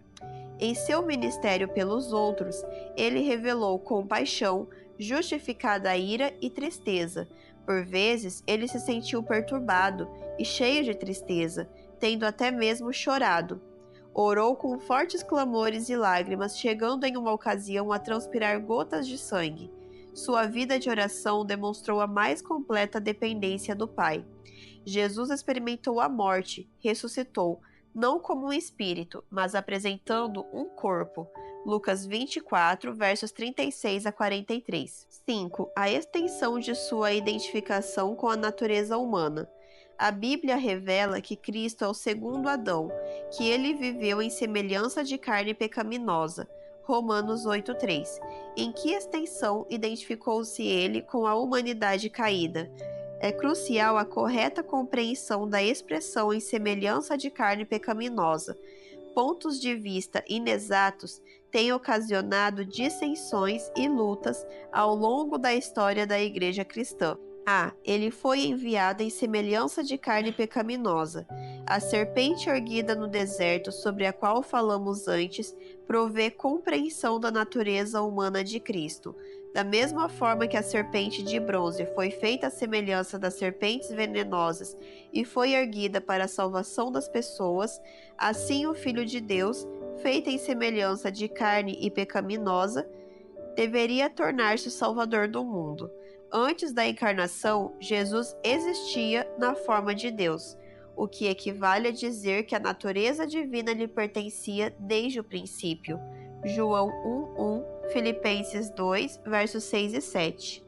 Em seu ministério pelos outros, ele revelou compaixão, justificada a ira e tristeza. Por vezes, ele se sentiu perturbado e cheio de tristeza, tendo até mesmo chorado. Orou com fortes clamores e lágrimas, chegando em uma ocasião a transpirar gotas de sangue. Sua vida de oração demonstrou a mais completa dependência do Pai. Jesus experimentou a morte, ressuscitou, não como um espírito, mas apresentando um corpo. Lucas 24, versos 36 a 43. 5. A extensão de sua identificação com a natureza humana. A Bíblia revela que Cristo é o segundo Adão, que ele viveu em semelhança de carne pecaminosa. Romanos 8,3. Em que extensão identificou-se ele com a humanidade caída? É crucial a correta compreensão da expressão em semelhança de carne pecaminosa. Pontos de vista inexatos têm ocasionado dissensões e lutas ao longo da história da Igreja cristã. Ele foi enviado em semelhança de carne pecaminosa. A serpente erguida no deserto, sobre a qual falamos antes, provê compreensão da natureza humana de Cristo. Da mesma forma que a serpente de bronze foi feita à semelhança das serpentes venenosas e foi erguida para a salvação das pessoas, assim o Filho de Deus, feito em semelhança de carne e pecaminosa, deveria tornar-se o Salvador do mundo. Antes da encarnação, Jesus existia na forma de Deus, o que equivale a dizer que a natureza divina lhe pertencia desde o princípio. João 1:1, Filipenses 2, versos 6 e 7.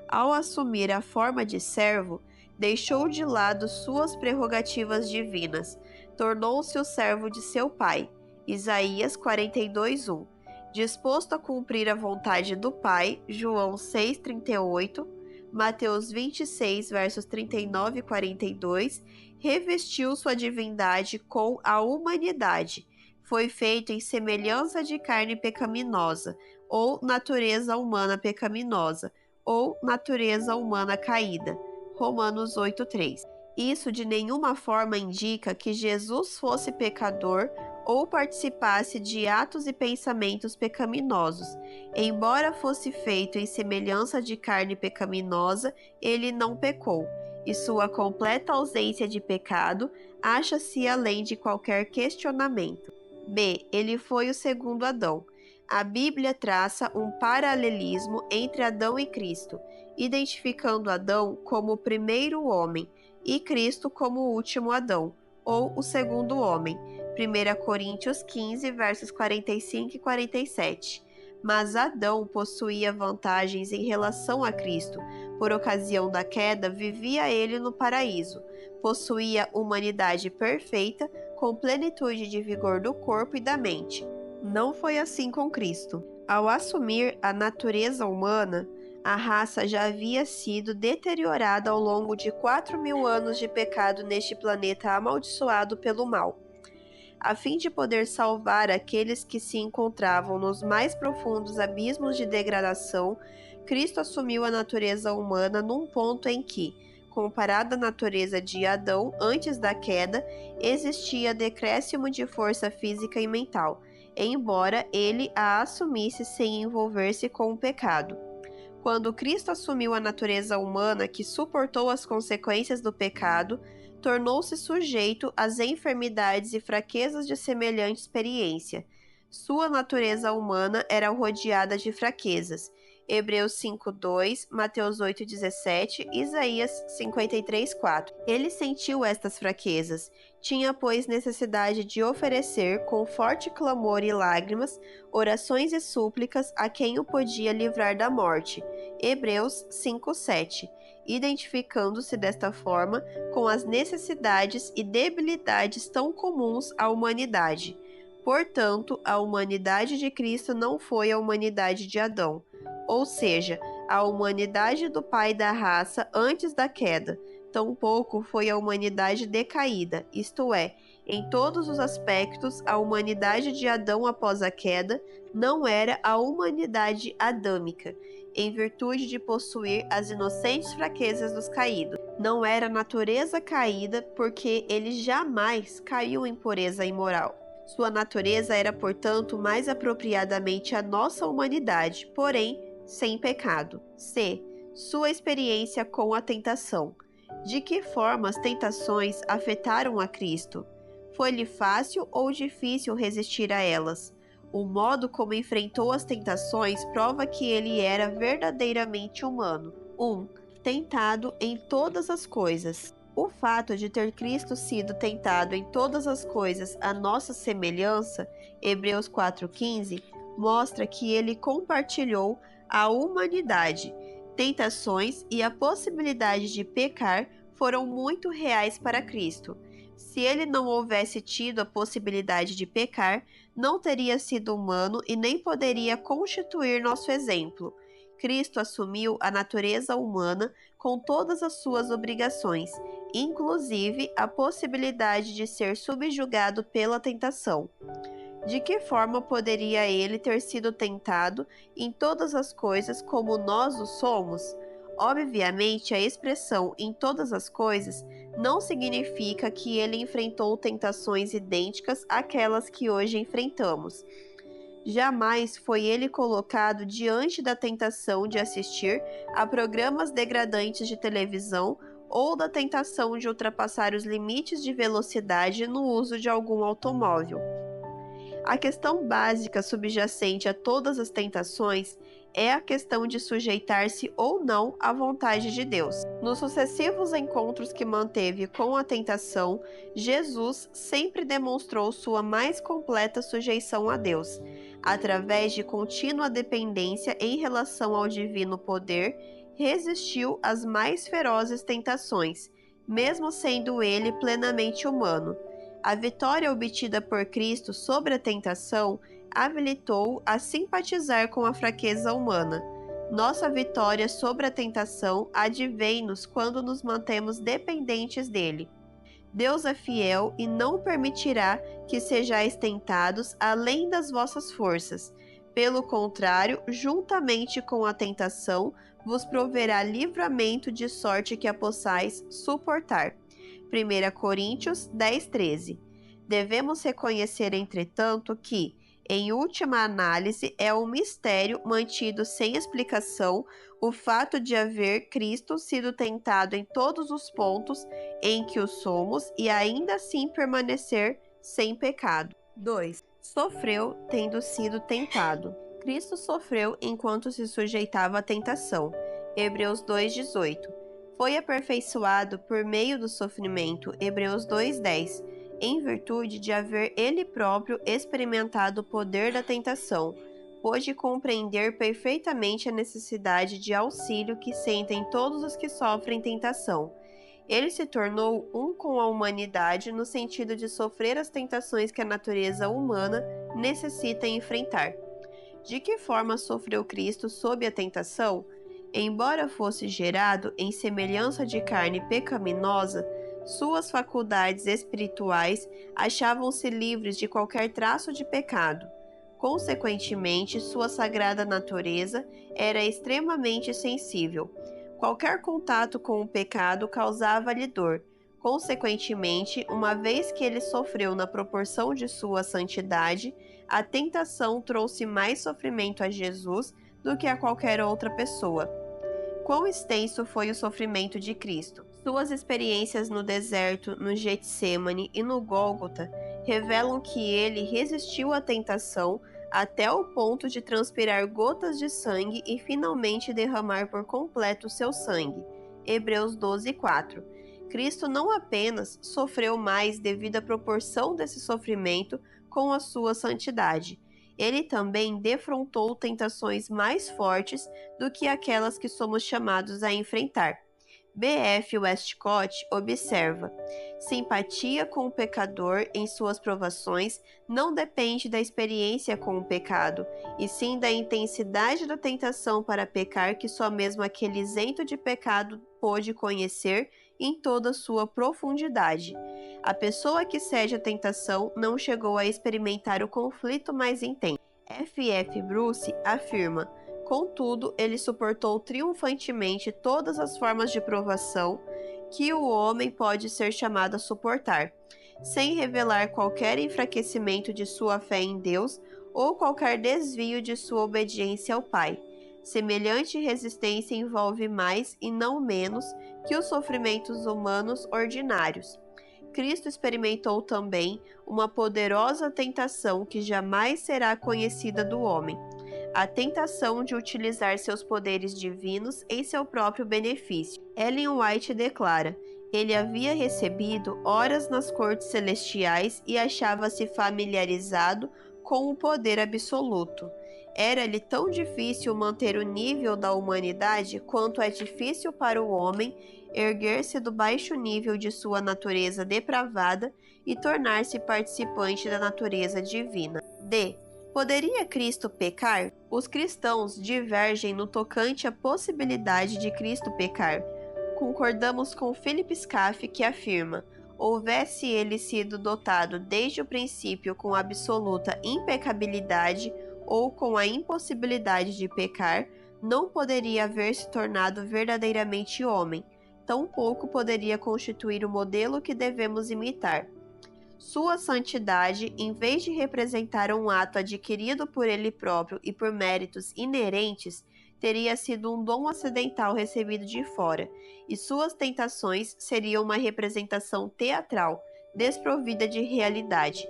Ao assumir a forma de servo, deixou de lado suas prerrogativas divinas, tornou-se o servo de seu Pai. Isaías 42:1. Disposto a cumprir a vontade do Pai, João 6,38, Mateus 26, versos 39 e 42, revestiu sua divindade com a humanidade. Foi feito em semelhança de carne pecaminosa, ou natureza humana pecaminosa, ou natureza humana caída. Romanos 8,3. Isso de nenhuma forma indica que Jesus fosse pecador ou participasse de atos e pensamentos pecaminosos. Embora fosse feito em semelhança de carne pecaminosa, ele não pecou, e sua completa ausência de pecado acha-se além de qualquer questionamento. B. Ele foi o segundo Adão. A Bíblia traça um paralelismo entre Adão e Cristo, identificando Adão como o primeiro homem e Cristo como o último Adão, ou o segundo homem. 1 Coríntios 15, versos 45 e 47. Mas Adão possuía vantagens em relação a Cristo. Por ocasião da queda, vivia ele no paraíso. Possuía humanidade perfeita, com plenitude de vigor do corpo e da mente. Não foi assim com Cristo. Ao assumir a natureza humana, a raça já havia sido deteriorada ao longo de 4.000 anos de pecado neste planeta amaldiçoado pelo mal. A fim de poder salvar aqueles que se encontravam nos mais profundos abismos de degradação, Cristo assumiu a natureza humana num ponto em que, comparado à natureza de Adão antes da queda, existia decréscimo de força física e mental, embora ele a assumisse sem envolver-se com o pecado. Quando Cristo assumiu a natureza humana que suportou as consequências do pecado, tornou-se sujeito às enfermidades e fraquezas de semelhante experiência. Sua natureza humana era rodeada de fraquezas. Hebreus 5:2, Mateus 8:17, Isaías 53:4. Ele sentiu estas fraquezas, tinha, pois, necessidade de oferecer, com forte clamor e lágrimas, orações e súplicas a quem o podia livrar da morte. Hebreus 5:7. Identificando-se desta forma com as necessidades e debilidades tão comuns à humanidade. Portanto, a humanidade de Cristo não foi a humanidade de Adão, ou seja, a humanidade do pai da raça antes da queda. Tampouco foi a humanidade decaída, isto é, em todos os aspectos, a humanidade de Adão após a queda não era a humanidade adâmica, em virtude de possuir as inocentes fraquezas dos caídos. Não era natureza caída, porque ele jamais caiu em pureza imoral. Sua natureza era, portanto, mais apropriadamente a nossa humanidade, porém, sem pecado. C. Sua experiência com a tentação. De que forma as tentações afetaram a Cristo? Foi-lhe fácil ou difícil resistir a elas? O modo como enfrentou as tentações prova que ele era verdadeiramente humano. 1. Tentado em todas as coisas. O fato de ter Cristo sido tentado em todas as coisas à nossa semelhança, Hebreus 4,15, mostra que ele compartilhou a humanidade. Tentações e a possibilidade de pecar foram muito reais para Cristo. Se ele não houvesse tido a possibilidade de pecar, não teria sido humano e nem poderia constituir nosso exemplo. Cristo assumiu a natureza humana com todas as suas obrigações, inclusive a possibilidade de ser subjugado pela tentação. De que forma poderia ele ter sido tentado em todas as coisas como nós o somos? Obviamente, a expressão em todas as coisas não significa que ele enfrentou tentações idênticas àquelas que hoje enfrentamos. Jamais foi ele colocado diante da tentação de assistir a programas degradantes de televisão ou da tentação de ultrapassar os limites de velocidade no uso de algum automóvel. A questão básica subjacente a todas as tentações é a questão de sujeitar-se ou não à vontade de Deus. Nos sucessivos encontros que manteve com a tentação, Jesus sempre demonstrou sua mais completa sujeição a Deus, através de contínua dependência em relação ao divino poder, resistiu às mais ferozes tentações, mesmo sendo ele plenamente humano. A vitória obtida por Cristo sobre a tentação habilitou a simpatizar com a fraqueza humana. Nossa vitória sobre a tentação advém-nos quando nos mantemos dependentes dele. Deus é fiel e não permitirá que sejais tentados além das vossas forças. Pelo contrário, juntamente com a tentação, vos proverá livramento de sorte que a possais suportar. 1 Coríntios 10:13. Devemos reconhecer, entretanto, que, em última análise, é um mistério mantido sem explicação o fato de haver Cristo sido tentado em todos os pontos em que o somos e ainda assim permanecer sem pecado. 2. Sofreu tendo sido tentado. Cristo sofreu enquanto se sujeitava à tentação. Hebreus 2:18. Foi aperfeiçoado por meio do sofrimento, Hebreus 2:10, em virtude de haver ele próprio experimentado o poder da tentação, pôde compreender perfeitamente a necessidade de auxílio que sentem todos os que sofrem tentação. Ele se tornou um com a humanidade no sentido de sofrer as tentações que a natureza humana necessita enfrentar. De que forma sofreu Cristo sob a tentação? Embora fosse gerado em semelhança de carne pecaminosa, suas faculdades espirituais achavam-se livres de qualquer traço de pecado. Consequentemente, sua sagrada natureza era extremamente sensível. Qualquer contato com o pecado causava-lhe dor. Consequentemente, uma vez que ele sofreu na proporção de sua santidade, a tentação trouxe mais sofrimento a Jesus do que a qualquer outra pessoa. Quão extenso foi o sofrimento de Cristo? Suas experiências no deserto, no Getsêmani e no Gólgota revelam que ele resistiu à tentação até o ponto de transpirar gotas de sangue e finalmente derramar por completo seu sangue. Hebreus 12:4. Cristo não apenas sofreu mais devido à proporção desse sofrimento com a sua santidade, ele também defrontou tentações mais fortes do que aquelas que somos chamados a enfrentar. B.F. Westcott observa: simpatia com o pecador em suas provações não depende da experiência com o pecado, e sim da intensidade da tentação para pecar que só mesmo aquele isento de pecado pôde conhecer em toda sua profundidade. A pessoa que cede à tentação não chegou a experimentar o conflito mais intenso. F.F. Bruce afirma: contudo, ele suportou triunfantemente todas as formas de provação que o homem pode ser chamado a suportar, sem revelar qualquer enfraquecimento de sua fé em Deus ou qualquer desvio de sua obediência ao Pai. Semelhante resistência envolve mais e não menos que os sofrimentos humanos ordinários. Cristo experimentou também uma poderosa tentação que jamais será conhecida do homem: a tentação de utilizar seus poderes divinos em seu próprio benefício. Ellen White declara: ele havia recebido horas nas cortes celestiais e achava-se familiarizado com o poder absoluto. Era-lhe tão difícil manter o nível da humanidade quanto é difícil para o homem erguer-se do baixo nível de sua natureza depravada e tornar-se participante da natureza divina. D. Poderia Cristo pecar? Os cristãos divergem no tocante à possibilidade de Cristo pecar. Concordamos com Philip Scaff, que afirma: houvesse ele sido dotado desde o princípio com absoluta impecabilidade ou com a impossibilidade de pecar, não poderia haver se tornado verdadeiramente homem, tampouco poderia constituir o modelo que devemos imitar. Sua santidade, em vez de representar um ato adquirido por ele próprio e por méritos inerentes, teria sido um dom acidental recebido de fora, e suas tentações seriam uma representação teatral, desprovida de realidade.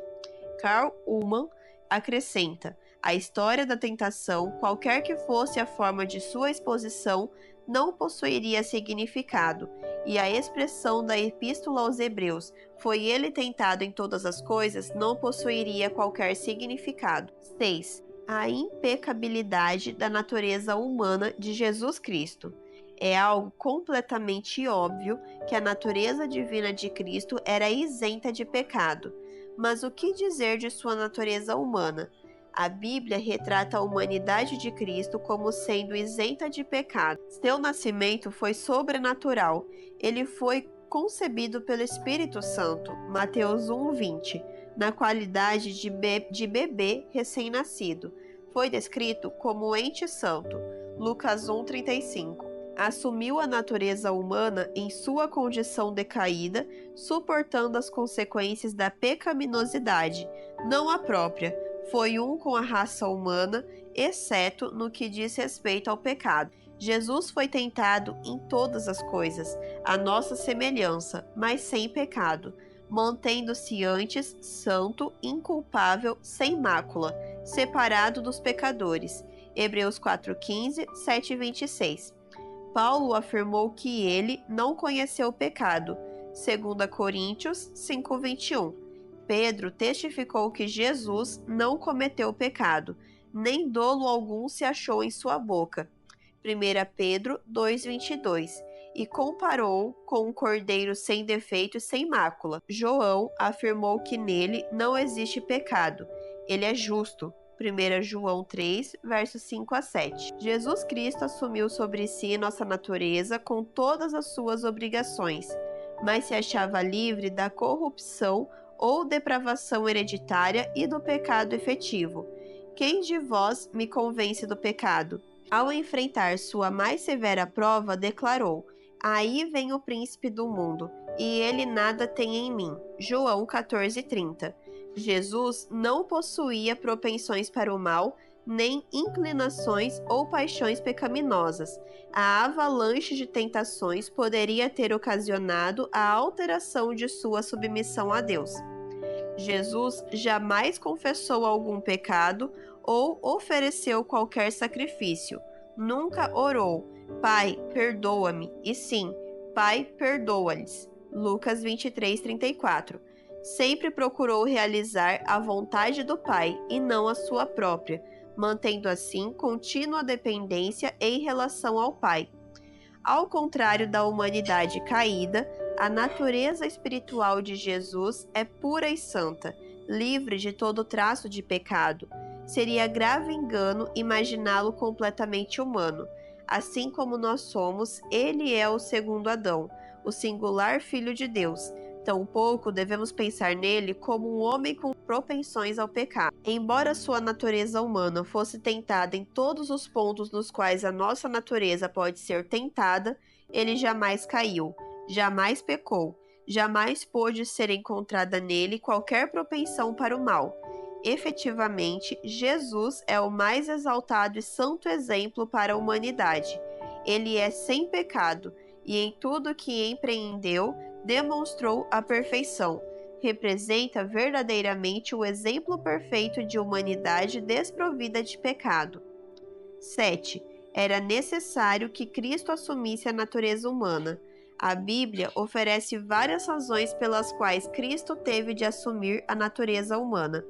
Karl Ullmann acrescenta: a história da tentação, qualquer que fosse a forma de sua exposição, não possuiria significado, e a expressão da Epístola aos Hebreus, foi ele tentado em todas as coisas, não possuiria qualquer significado. 6. A impecabilidade da natureza humana de Jesus Cristo. É algo completamente óbvio que a natureza divina de Cristo era isenta de pecado. Mas o que dizer de sua natureza humana? A Bíblia retrata a humanidade de Cristo como sendo isenta de pecado. Seu nascimento foi sobrenatural. Ele foi concebido pelo Espírito Santo, Mateus 1:20, na qualidade de bebê recém-nascido. Foi descrito como ente santo, Lucas 1:35. Assumiu a natureza humana em sua condição decaída, suportando as consequências da pecaminosidade, não a própria. Foi um com a raça humana, exceto no que diz respeito ao pecado. Jesus foi tentado em todas as coisas, à nossa semelhança, mas sem pecado, mantendo-se antes santo, inculpável, sem mácula, separado dos pecadores. Hebreus 4:15, 7:26. Paulo afirmou que ele não conheceu o pecado, 2 Coríntios 5:21. Pedro testificou que Jesus não cometeu pecado, nem dolo algum se achou em sua boca, 1 Pedro 2:22, e comparou com um cordeiro sem defeito e sem mácula. João afirmou que nele não existe pecado, ele é justo, 1 João 3, versos 5 a 7. Jesus Cristo assumiu sobre si nossa natureza com todas as suas obrigações, mas se achava livre da corrupção ou depravação hereditária e do pecado efetivo. Quem de vós me convence do pecado? Ao enfrentar sua mais severa prova, declarou: aí vem o príncipe do mundo, e ele nada tem em mim. João 14:30. Jesus não possuía propensões para o mal, nem inclinações ou paixões pecaminosas. A avalanche de tentações poderia ter ocasionado a alteração de sua submissão a Deus. Jesus jamais confessou algum pecado ou ofereceu qualquer sacrifício. Nunca orou: Pai, perdoa-me. E sim, Pai, perdoa-lhes. Lucas 23:34. Sempre procurou realizar a vontade do Pai e não a sua própria, mantendo assim contínua dependência em relação ao Pai. Ao contrário da humanidade caída, a natureza espiritual de Jesus é pura e santa, livre de todo traço de pecado. Seria grave engano imaginá-lo completamente humano. Assim como nós somos, ele é o segundo Adão, o singular Filho de Deus. Tampouco devemos pensar nele como um homem com propensões ao pecado. Embora sua natureza humana fosse tentada em todos os pontos nos quais a nossa natureza pode ser tentada, ele jamais caiu, jamais pecou, jamais pôde ser encontrada nele qualquer propensão para o mal. Efetivamente, Jesus é o mais exaltado e santo exemplo para a humanidade. Ele é sem pecado e em tudo que empreendeu demonstrou a perfeição. Representa verdadeiramente o exemplo perfeito de humanidade desprovida de pecado. 7. Era necessário que Cristo assumisse a natureza humana. A Bíblia oferece várias razões pelas quais Cristo teve de assumir a natureza humana.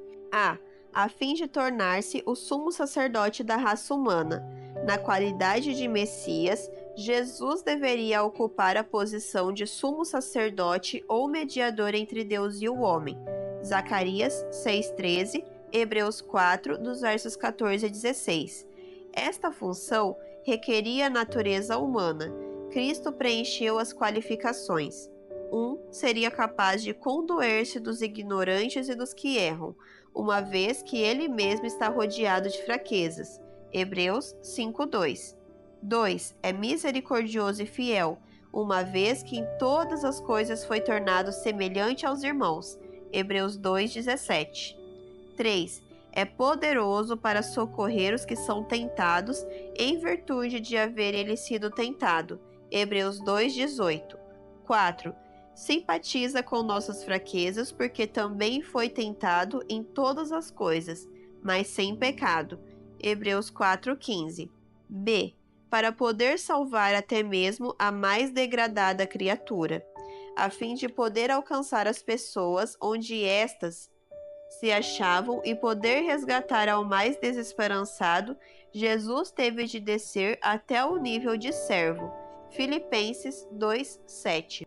A fim de tornar-se o sumo sacerdote da raça humana. Na qualidade de Messias, Jesus deveria ocupar a posição de sumo sacerdote ou mediador entre Deus e o homem. Zacarias 6,13, Hebreus 4, dos versos 14 a 16. Esta função requeria a natureza humana. Cristo preencheu as qualificações. 1. Seria capaz de condoer-se dos ignorantes e dos que erram, uma vez que ele mesmo está rodeado de fraquezas. Hebreus 5:2. 2. É misericordioso e fiel, uma vez que em todas as coisas foi tornado semelhante aos irmãos. Hebreus 2:17. 3. É poderoso para socorrer os que são tentados, em virtude de haver ele sido tentado. Hebreus 2:18. 4. Simpatiza com nossas fraquezas, porque também foi tentado em todas as coisas, mas sem pecado. Hebreus 4:15. B. Para poder salvar até mesmo a mais degradada criatura, a fim de poder alcançar as pessoas onde estas se achavam e poder resgatar ao mais desesperançado, Jesus teve de descer até o nível de servo. Filipenses 2:7.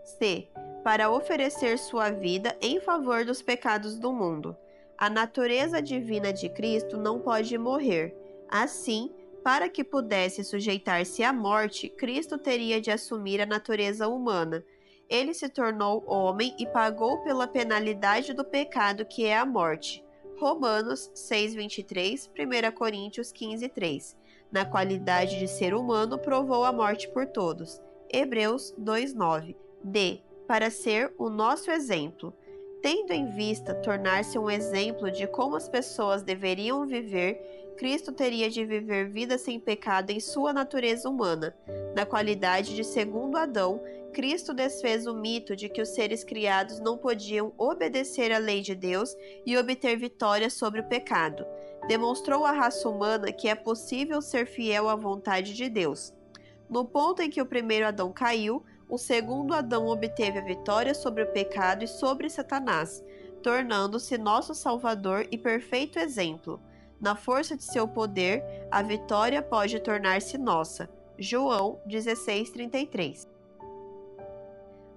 C. Para oferecer sua vida em favor dos pecados do mundo. A natureza divina de Cristo não pode morrer. Assim, para que pudesse sujeitar-se à morte, Cristo teria de assumir a natureza humana. Ele se tornou homem e pagou pela penalidade do pecado, que é a morte. Romanos 6:23, 1 Coríntios 15:3. Na qualidade de ser humano, provou a morte por todos. Hebreus 2:9. D. Para ser o nosso exemplo. Tendo em vista tornar-se um exemplo de como as pessoas deveriam viver, Cristo teria de viver vida sem pecado em sua natureza humana. Na qualidade de segundo Adão, Cristo desfez o mito de que os seres criados não podiam obedecer à lei de Deus e obter vitória sobre o pecado. Demonstrou à raça humana que é possível ser fiel à vontade de Deus. No ponto em que o primeiro Adão caiu, o segundo Adão obteve a vitória sobre o pecado e sobre Satanás, tornando-se nosso Salvador e perfeito exemplo. Na força de seu poder, a vitória pode tornar-se nossa. João 16:33.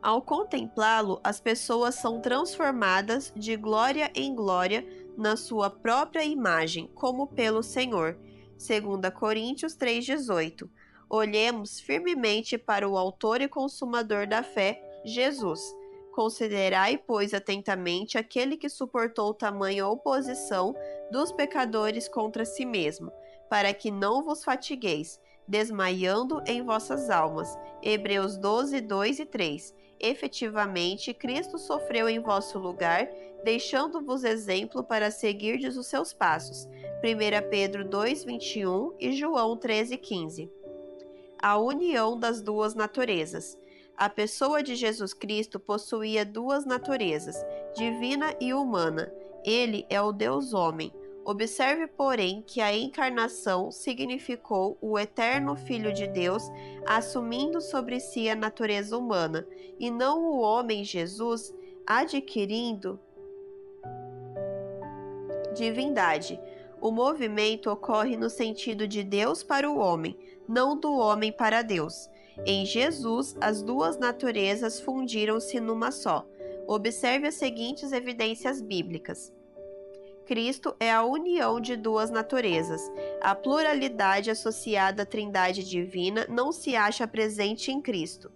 Ao contemplá-lo, as pessoas são transformadas de glória em glória na sua própria imagem, como pelo Senhor. 2 Coríntios 3:18. Olhemos firmemente para o autor e consumador da fé, Jesus. Considerai, pois, atentamente aquele que suportou tamanha oposição dos pecadores contra si mesmo, para que não vos fatigueis, desmaiando em vossas almas. Hebreus 12:2 e 3. Efetivamente, Cristo sofreu em vosso lugar, deixando-vos exemplo para seguirdes os seus passos. 1 Pedro 2:21 e João 13:15. A união das duas naturezas. A pessoa de Jesus Cristo possuía duas naturezas, divina e humana. Ele é o Deus homem. Observe, porém, que a encarnação significou o eterno Filho de Deus assumindo sobre si a natureza humana, e não o homem Jesus adquirindo divindade. O movimento ocorre no sentido de Deus para o homem, não do homem para Deus. Em Jesus, as duas naturezas fundiram-se numa só. Observe as seguintes evidências bíblicas. Cristo é a união de duas naturezas. A pluralidade associada à Trindade divina não se acha presente em Cristo.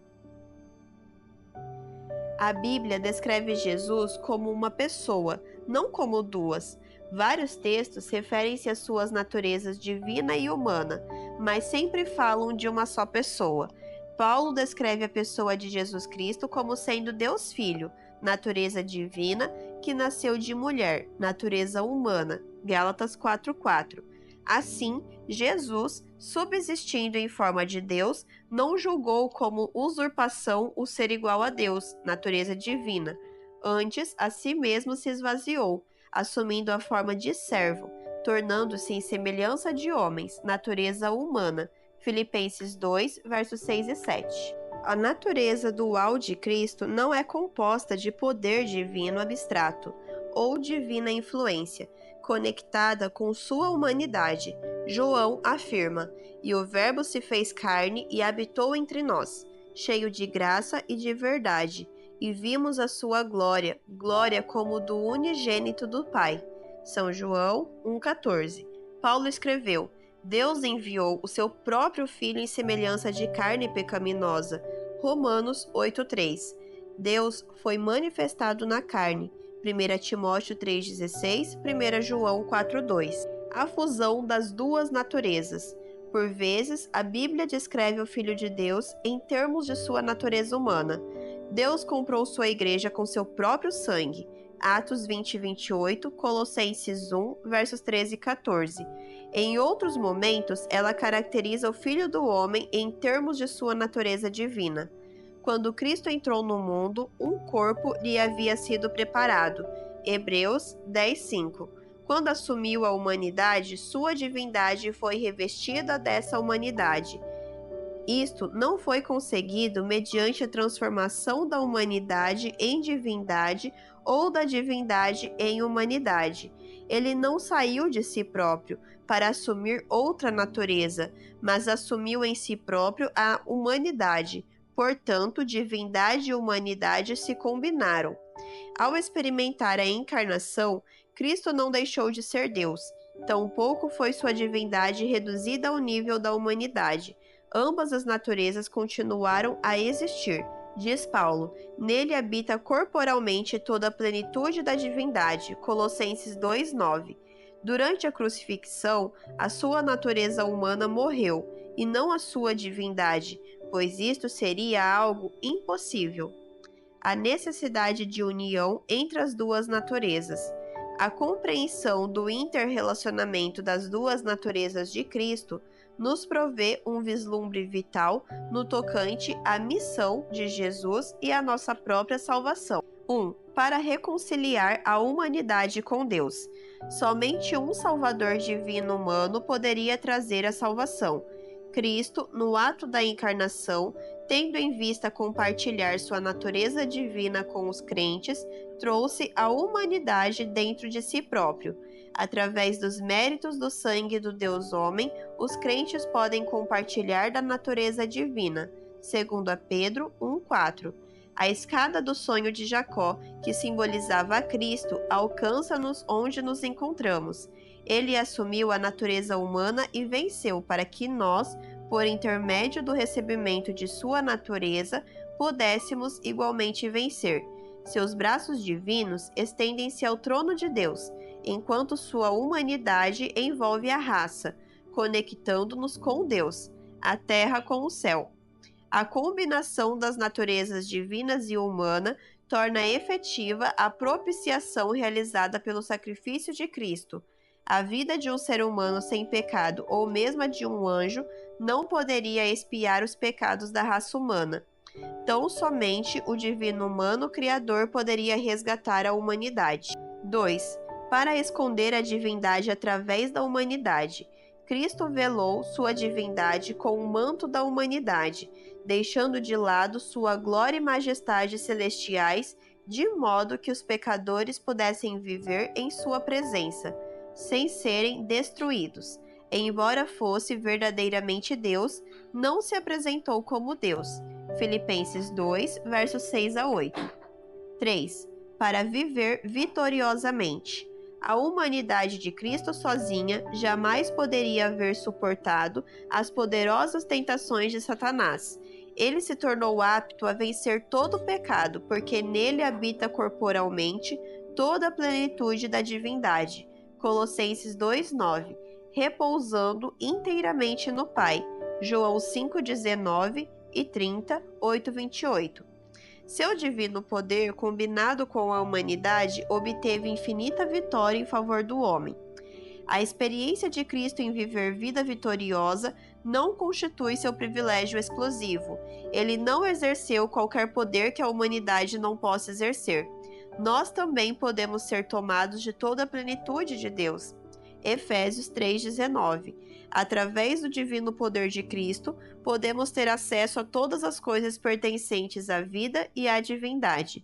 A Bíblia descreve Jesus como uma pessoa, não como duas. Vários textos referem-se às suas naturezas divina e humana, mas sempre falam de uma só pessoa. Paulo descreve a pessoa de Jesus Cristo como sendo Deus Filho, natureza divina, que nasceu de mulher, natureza humana. Gálatas 4:4. Assim, Jesus, subsistindo em forma de Deus, não julgou como usurpação o ser igual a Deus, natureza divina. Antes, a si mesmo se esvaziou, assumindo a forma de servo, tornando-se em semelhança de homens, natureza humana. Filipenses 2, versos 6 e 7. A natureza dual de Cristo não é composta de poder divino abstrato ou divina influência, conectada com sua humanidade. João afirma: "E o Verbo se fez carne e habitou entre nós, cheio de graça e de verdade, e vimos a sua glória, glória como do unigênito do Pai." São João 1,14. Paulo escreveu: "Deus enviou o seu próprio Filho em semelhança de carne pecaminosa." Romanos 8,3. Deus foi manifestado na carne. 1 Timóteo 3,16, 1 João 4,2. A fusão das duas naturezas. Por vezes, a Bíblia descreve o Filho de Deus em termos de sua natureza humana. Deus comprou sua igreja com seu próprio sangue. Atos 20 e 28, Colossenses 1, versos 13 e 14. Em outros momentos, ela caracteriza o Filho do Homem em termos de sua natureza divina. Quando Cristo entrou no mundo, um corpo lhe havia sido preparado. Hebreus 10:5. Quando assumiu a humanidade, sua divindade foi revestida dessa humanidade. Isto não foi conseguido mediante a transformação da humanidade em divindade ou da divindade em humanidade. Ele não saiu de si próprio para assumir outra natureza, mas assumiu em si próprio a humanidade. Portanto, divindade e humanidade se combinaram. Ao experimentar a encarnação, Cristo não deixou de ser Deus. Tampouco foi sua divindade reduzida ao nível da humanidade. Ambas as naturezas continuaram a existir. Diz Paulo: "Nele habita corporalmente toda a plenitude da divindade." Colossenses 2:9. Durante a crucifixão, a sua natureza humana morreu, e não a sua divindade, pois isto seria algo impossível. A necessidade de união entre as duas naturezas. A compreensão do interrelacionamento das duas naturezas de Cristo nos provê um vislumbre vital no tocante à missão de Jesus e à nossa própria salvação. 1. Para reconciliar a humanidade com Deus. Somente um Salvador divino humano poderia trazer a salvação. Cristo, no ato da encarnação, tendo em vista compartilhar sua natureza divina com os crentes, trouxe a humanidade dentro de si próprio. Através dos méritos do sangue do Deus homem, os crentes podem compartilhar da natureza divina. 2 Pedro 1,4. A escada do sonho de Jacó, que simbolizava a Cristo, alcança-nos onde nos encontramos. Ele assumiu a natureza humana e venceu para que nós, por intermédio do recebimento de sua natureza, pudéssemos igualmente vencer. Seus braços divinos estendem-se ao trono de Deus, enquanto sua humanidade envolve a raça, conectando-nos com Deus, a terra com o céu. A combinação das naturezas divinas e humana torna efetiva a propiciação realizada pelo sacrifício de Cristo. A vida de um ser humano sem pecado, ou mesmo a de um anjo, não poderia expiar os pecados da raça humana. Tão somente o divino humano criador poderia resgatar a humanidade. 2. Para esconder a divindade através da humanidade, Cristo velou sua divindade com o manto da humanidade, deixando de lado sua glória e majestade celestiais, de modo que os pecadores pudessem viver em sua presença, sem serem destruídos. Embora fosse verdadeiramente Deus, não se apresentou como Deus. Filipenses 2, versos 6 a 8. 3. Para viver vitoriosamente. A humanidade de Cristo sozinha jamais poderia haver suportado as poderosas tentações de Satanás. Ele se tornou apto a vencer todo o pecado, porque nele habita corporalmente toda a plenitude da divindade. Colossenses 2:9. Repousando inteiramente no Pai. João 5:19 e 30, 8:28. Seu divino poder, combinado com a humanidade, obteve infinita vitória em favor do homem. A experiência de Cristo em viver vida vitoriosa não constitui seu privilégio exclusivo. Ele não exerceu qualquer poder que a humanidade não possa exercer. Nós também podemos ser tomados de toda a plenitude de Deus. Efésios 3:19. Através do divino poder de Cristo, podemos ter acesso a todas as coisas pertencentes à vida e à divindade.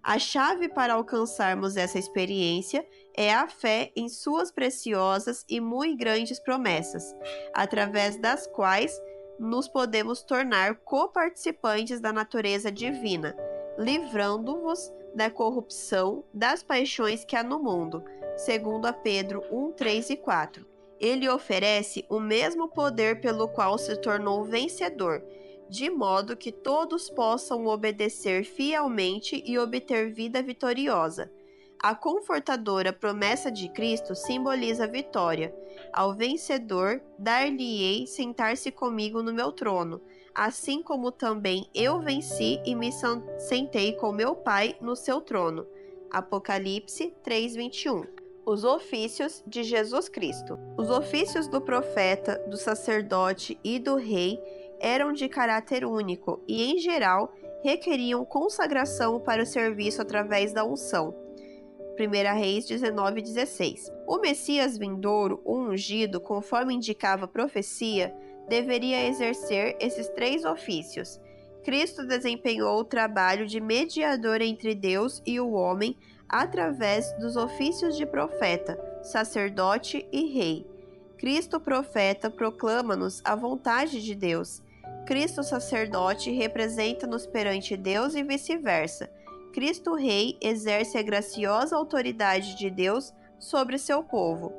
A chave para alcançarmos essa experiência é a fé em suas preciosas e muito grandes promessas, através das quais nos podemos tornar coparticipantes da natureza divina, livrando-vos da corrupção das paixões que há no mundo, segundo a Pedro 1, 3 e 4. Ele oferece o mesmo poder pelo qual se tornou vencedor, de modo que todos possam obedecer fielmente e obter vida vitoriosa. A confortadora promessa de Cristo simboliza a vitória. Ao vencedor, dar-lhe-ei sentar-se comigo no meu trono, assim como também eu venci e me sentei com meu Pai no seu trono. Apocalipse 3:21. Os ofícios de Jesus Cristo. Os ofícios do profeta, do sacerdote e do rei eram de caráter único e, em geral, requeriam consagração para o serviço através da unção. 1 Reis 19:16. O Messias vindouro, o ungido, conforme indicava a profecia, deveria exercer esses 3 ofícios. Cristo desempenhou o trabalho de mediador entre Deus e o homem através dos ofícios de profeta, sacerdote e rei. Cristo profeta proclama-nos a vontade de Deus. Cristo sacerdote representa-nos perante Deus e vice-versa. Cristo rei exerce a graciosa autoridade de Deus sobre seu povo.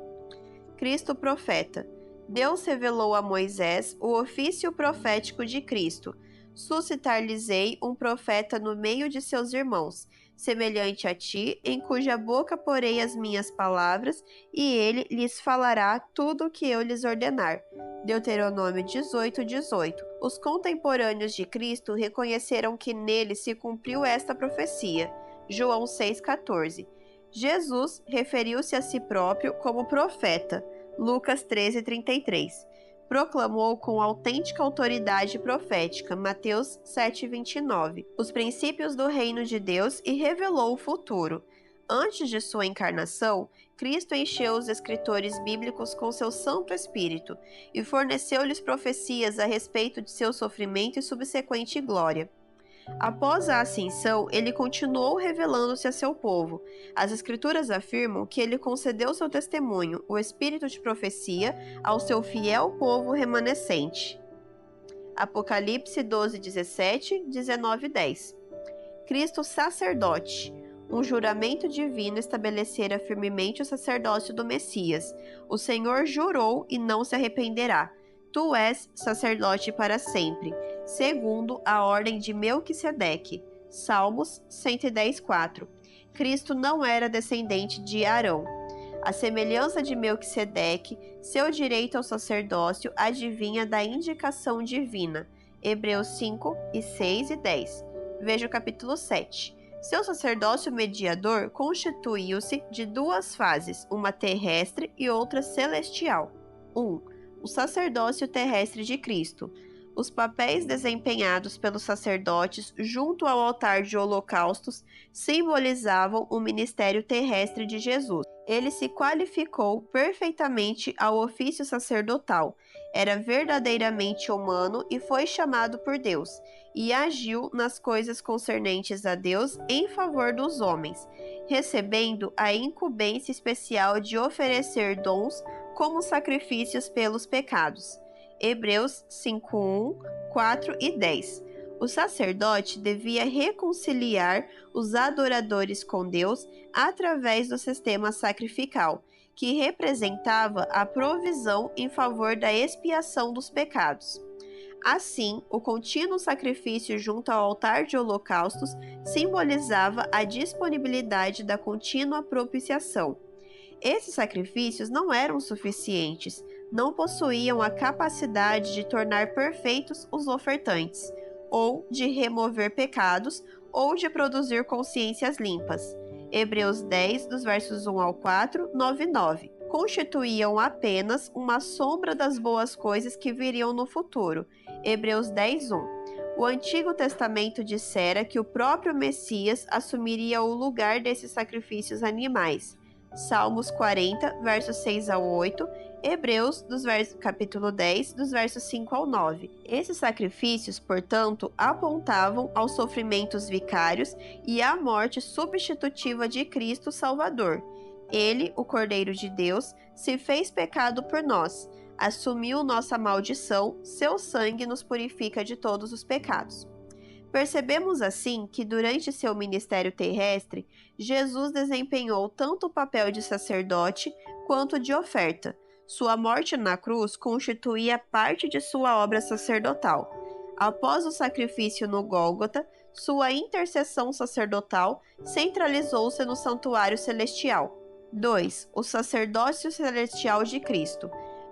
Cristo profeta. Deus revelou a Moisés o ofício profético de Cristo. Suscitar-lhes-ei um profeta no meio de seus irmãos, semelhante a ti, em cuja boca porei as minhas palavras, e ele lhes falará tudo o que eu lhes ordenar. Deuteronômio 18:18. Os contemporâneos de Cristo reconheceram que nele se cumpriu esta profecia. João 6,14. Jesus referiu-se a si próprio como profeta. Lucas 13:33. Proclamou com autêntica autoridade profética, Mateus 7:29, os princípios do reino de Deus e revelou o futuro. Antes de sua encarnação, Cristo encheu os escritores bíblicos com seu Santo Espírito e forneceu-lhes profecias a respeito de seu sofrimento e subsequente glória. Após a ascensão, ele continuou revelando-se a seu povo. As Escrituras afirmam que ele concedeu seu testemunho, o espírito de profecia, ao seu fiel povo remanescente. Apocalipse 12:17, 19:10. Cristo sacerdote. Um juramento divino estabelecera firmemente o sacerdócio do Messias. O Senhor jurou e não se arrependerá. Tu és sacerdote para sempre, segundo a ordem de Melquisedeque. Salmos 110:4. Cristo não era descendente de Arão. A semelhança de Melquisedeque, seu direito ao sacerdócio advinha da indicação divina. Hebreus 5, 6 e 10. Veja o capítulo 7. Seu sacerdócio mediador constituiu-se de 2 fases, uma terrestre e outra celestial. 1. O sacerdócio terrestre de Cristo. Os papéis desempenhados pelos sacerdotes junto ao altar de holocaustos simbolizavam o ministério terrestre de Jesus. Ele se qualificou perfeitamente ao ofício sacerdotal. Era verdadeiramente humano e foi chamado por Deus, e agiu nas coisas concernentes a Deus em favor dos homens, recebendo a incumbência especial de oferecer dons como sacrifícios pelos pecados. Hebreus 5:1, 4 e 10. O sacerdote devia reconciliar os adoradores com Deus através do sistema sacrificial, que representava a provisão em favor da expiação dos pecados. Assim, o contínuo sacrifício junto ao altar de holocaustos simbolizava a disponibilidade da contínua propiciação. Esses sacrifícios não eram suficientes, não possuíam a capacidade de tornar perfeitos os ofertantes, ou de remover pecados, ou de produzir consciências limpas. Hebreus 10, dos versos 1 ao 4, 9 e 9. Constituíam apenas uma sombra das boas coisas que viriam no futuro. Hebreus 10, 1. O Antigo Testamento dissera que o próprio Messias assumiria o lugar desses sacrifícios animais. Salmos 40, versos 6 ao 8, Hebreus, capítulo 10, dos versos 5 ao 9. Esses sacrifícios, portanto, apontavam aos sofrimentos vicários e à morte substitutiva de Cristo Salvador. Ele, o Cordeiro de Deus, se fez pecado por nós, assumiu nossa maldição, seu sangue nos purifica de todos os pecados. Percebemos assim que durante seu ministério terrestre, Jesus desempenhou tanto o papel de sacerdote quanto de oferta. Sua morte na cruz constituía parte de sua obra sacerdotal. Após o sacrifício no Gólgota, sua intercessão sacerdotal centralizou-se no santuário celestial. 2. O sacerdócio celestial de Cristo.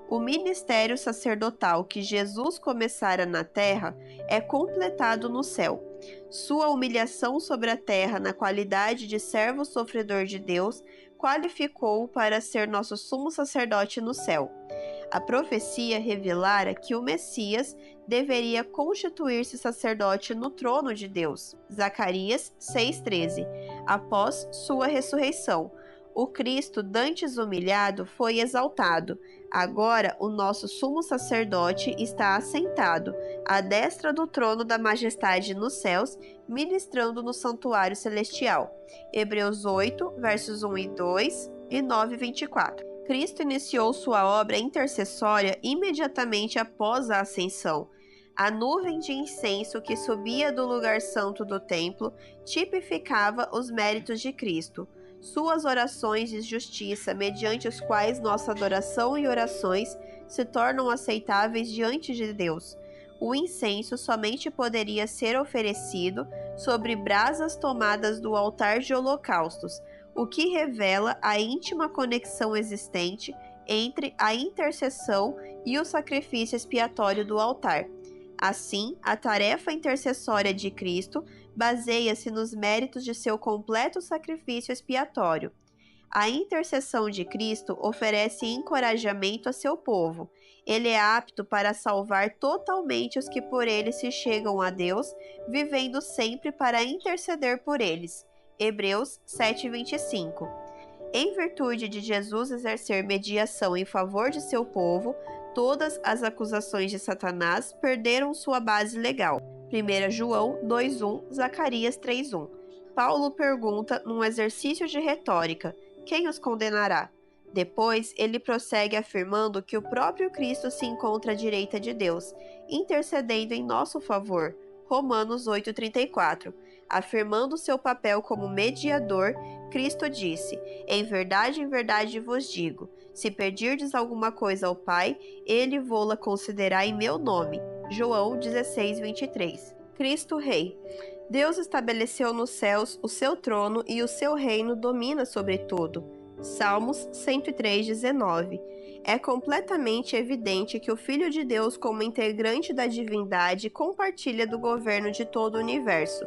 O ministério sacerdotal que Jesus começara na terra é completado no céu. Sua humilhação sobre a terra na qualidade de servo sofredor de Deus qualificou-o para ser nosso sumo sacerdote no céu. A profecia revelara que o Messias deveria constituir-se sacerdote no trono de Deus. Zacarias 6,13. Após sua ressurreição, o Cristo dantes humilhado foi exaltado. Agora o nosso sumo sacerdote está assentado à destra do trono da majestade nos céus, ministrando no santuário celestial. Hebreus 8, versos 1 e 2 e 9 e 24. Cristo iniciou sua obra intercessória imediatamente após a ascensão. A nuvem de incenso que subia do lugar santo do templo tipificava os méritos de Cristo. Suas orações de justiça, mediante os quais nossa adoração e orações se tornam aceitáveis diante de Deus. O incenso somente poderia ser oferecido sobre brasas tomadas do altar de holocaustos, o que revela a íntima conexão existente entre a intercessão e o sacrifício expiatório do altar. Assim, a tarefa intercessória de Cristo baseia-se nos méritos de seu completo sacrifício expiatório. A intercessão de Cristo oferece encorajamento a seu povo. Ele é apto para salvar totalmente os que por ele se chegam a Deus, vivendo sempre para interceder por eles. Hebreus 7:25. Em virtude de Jesus exercer mediação em favor de seu povo, todas as acusações de Satanás perderam sua base legal. 1 João 2:1, Zacarias 3:1. Paulo pergunta num exercício de retórica: quem os condenará? Depois, ele prossegue afirmando que o próprio Cristo se encontra à direita de Deus, intercedendo em nosso favor. Romanos 8:34. Afirmando seu papel como mediador, Cristo disse: em verdade vos digo, se pedirdes alguma coisa ao Pai, ele vô-la concederá em meu nome. João 16:23. Cristo Rei. Deus estabeleceu nos céus o seu trono e o seu reino domina sobre tudo. Salmos 103:19. É completamente evidente que o Filho de Deus, como integrante da divindade, compartilha do governo de todo o universo.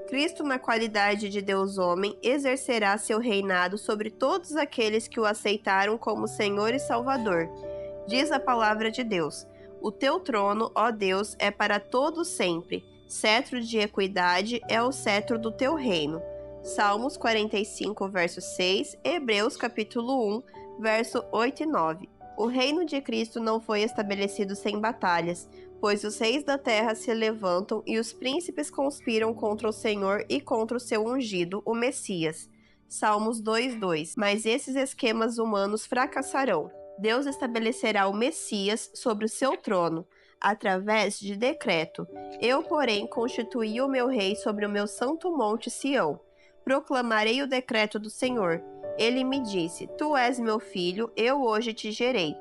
Cristo, na qualidade de Deus homem, exercerá seu reinado sobre todos aqueles que o aceitaram como Senhor e Salvador. Diz a palavra de Deus: O teu trono, ó Deus, é para todo sempre. Cetro de equidade é o cetro do teu reino. Salmos 45, verso 6, Hebreus capítulo 1, verso 8 e 9. O reino de Cristo não foi estabelecido sem batalhas, pois os reis da terra se levantam e os príncipes conspiram contra o Senhor e contra o seu ungido, o Messias. Salmos 2:2. Mas esses esquemas humanos fracassarão. Deus estabelecerá o Messias sobre o seu trono, através de decreto. Eu, porém, constituí o meu rei sobre o meu santo monte Sião. Proclamarei o decreto do Senhor. Ele me disse: Tu és meu filho, eu hoje te gerei.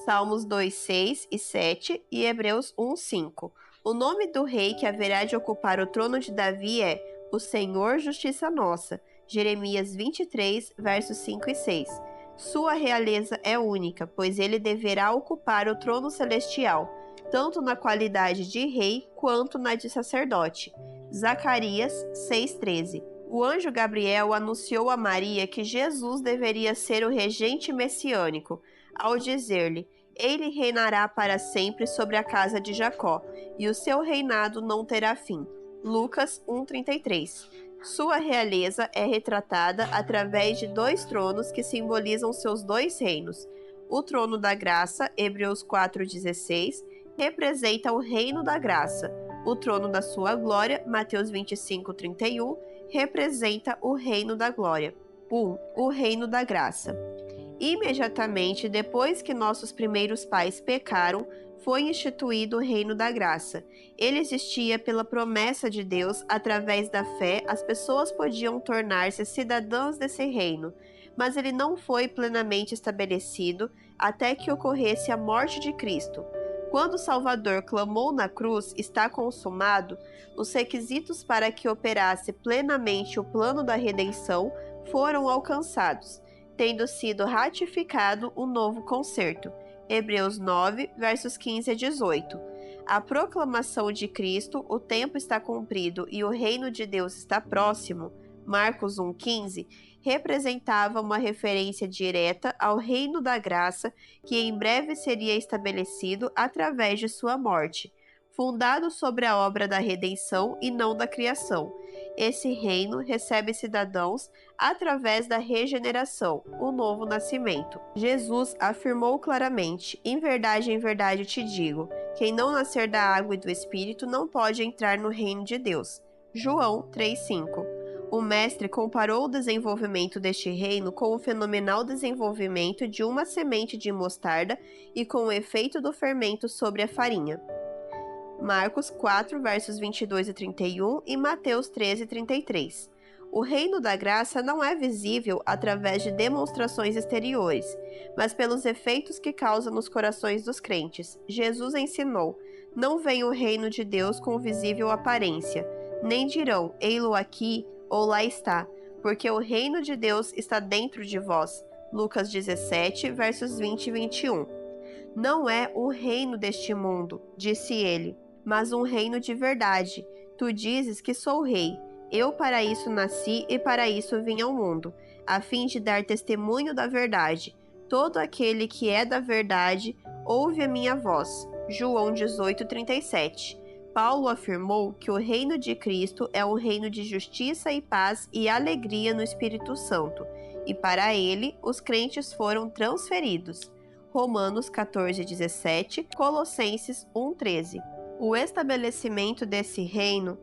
Salmos 2:6 e 7 e Hebreus 1:5. O nome do rei que haverá de ocupar o trono de Davi é o Senhor Justiça Nossa. Jeremias 23, versos 5 e 6. Sua realeza é única, pois ele deverá ocupar o trono celestial, tanto na qualidade de rei quanto na de sacerdote. Zacarias 6:13. O anjo Gabriel anunciou a Maria que Jesus deveria ser o regente messiânico, ao dizer-lhe: Ele reinará para sempre sobre a casa de Jacó, e o seu reinado não terá fim. Lucas 1:33. Sua realeza é retratada através de dois tronos que simbolizam seus dois reinos. O trono da graça, Hebreus 4:16, representa o reino da graça. O trono da sua glória, Mateus 25:31, representa o reino da glória. 1. O reino da graça. Imediatamente depois que nossos primeiros pais pecaram, foi instituído o reino da graça. Ele existia pela promessa de Deus. Através da fé, as pessoas podiam tornar-se cidadãs desse reino, mas ele não foi plenamente estabelecido até que ocorresse a morte de Cristo. Quando o Salvador clamou na cruz: "Está consumado", os requisitos para que operasse plenamente o plano da redenção foram alcançados, tendo sido ratificado o novo concerto. Hebreus 9, versos 15 a 18. A proclamação de Cristo: "O tempo está cumprido e o reino de Deus está próximo", Marcos 1,15, representava uma referência direta ao reino da graça que em breve seria estabelecido através de sua morte, fundado sobre a obra da redenção e não da criação. Esse reino recebe cidadãos através da regeneração, o novo nascimento. Jesus afirmou claramente: em verdade te digo, quem não nascer da água e do Espírito não pode entrar no reino de Deus." João 3,5. O mestre comparou o desenvolvimento deste reino com o fenomenal desenvolvimento de uma semente de mostarda e com o efeito do fermento sobre a farinha. Marcos 4, versos 22 e 31 e Mateus 13, 33. O reino da graça não é visível através de demonstrações exteriores, mas pelos efeitos que causa nos corações dos crentes. Jesus ensinou: "Não vem o reino de Deus com visível aparência, nem dirão: ei-lo aqui ou lá está, porque o reino de Deus está dentro de vós." Lucas 17, versos 20 e 21. "Não é o reino deste mundo", disse ele, "mas um reino de verdade. Tu dizes que sou rei. Eu para isso nasci e para isso vim ao mundo, a fim de dar testemunho da verdade. Todo aquele que é da verdade ouve a minha voz." João 18, 37. Paulo afirmou que o reino de Cristo é um reino de justiça e paz e alegria no Espírito Santo, e para ele os crentes foram transferidos. Romanos 14, 17, Colossenses 1, 13. O estabelecimento desse reino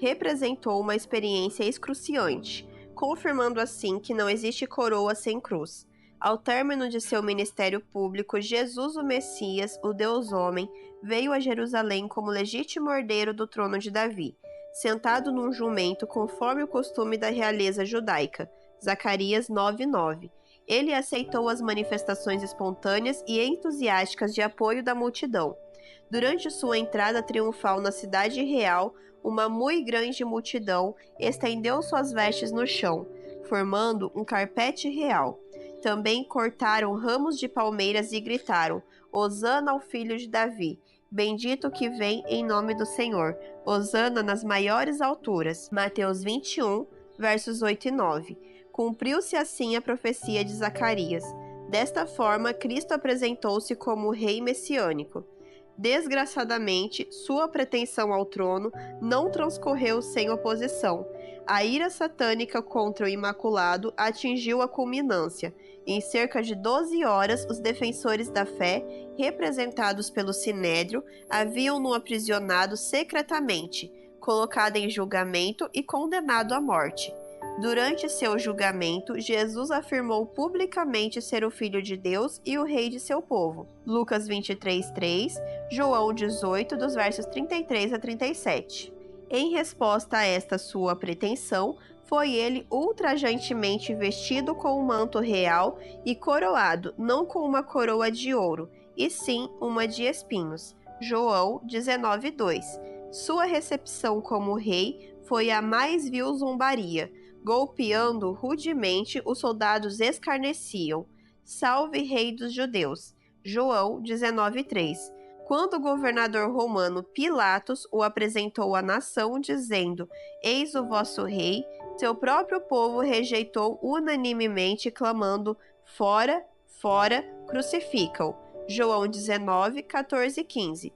representou uma experiência excruciante, confirmando assim que não existe coroa sem cruz. Ao término de seu ministério público, Jesus, o Messias, o Deus-homem, veio a Jerusalém como legítimo herdeiro do trono de Davi, sentado num jumento conforme o costume da realeza judaica. Zacarias 9:9. Ele aceitou as manifestações espontâneas e entusiásticas de apoio da multidão. Durante sua entrada triunfal na cidade real, uma muito grande multidão estendeu suas vestes no chão, formando um carpete real. Também cortaram ramos de palmeiras e gritaram: "Hosana ao filho de Davi! Bendito que vem em nome do Senhor! Hosana nas maiores alturas!" Mateus 21, versos 8 e 9. Cumpriu-se assim a profecia de Zacarias: Desta forma, Cristo apresentou-se como rei messiânico. Desgraçadamente, sua pretensão ao trono não transcorreu sem oposição. A ira satânica contra o Imaculado atingiu a culminância. Em cerca de 12 horas, os defensores da fé, representados pelo Sinédrio, haviam-no aprisionado secretamente, colocado em julgamento e condenado à morte. Durante seu julgamento, Jesus afirmou publicamente ser o Filho de Deus e o Rei de seu povo. Lucas 23:3, João 18, dos versos 33 a 37. Em resposta a esta sua pretensão, foi ele ultrajantemente vestido com um manto real e coroado, não com uma coroa de ouro, e sim uma de espinhos. João 19:2. Sua recepção como rei foi a mais vil zombaria. Golpeando rudemente, os soldados escarneciam: Salve, Rei dos Judeus! João 19:3. Quando o governador romano Pilatos o apresentou à nação, dizendo: Eis o vosso rei, seu próprio povo rejeitou unanimemente, clamando: Fora, fora, crucifica-o. João 19:14 e 15.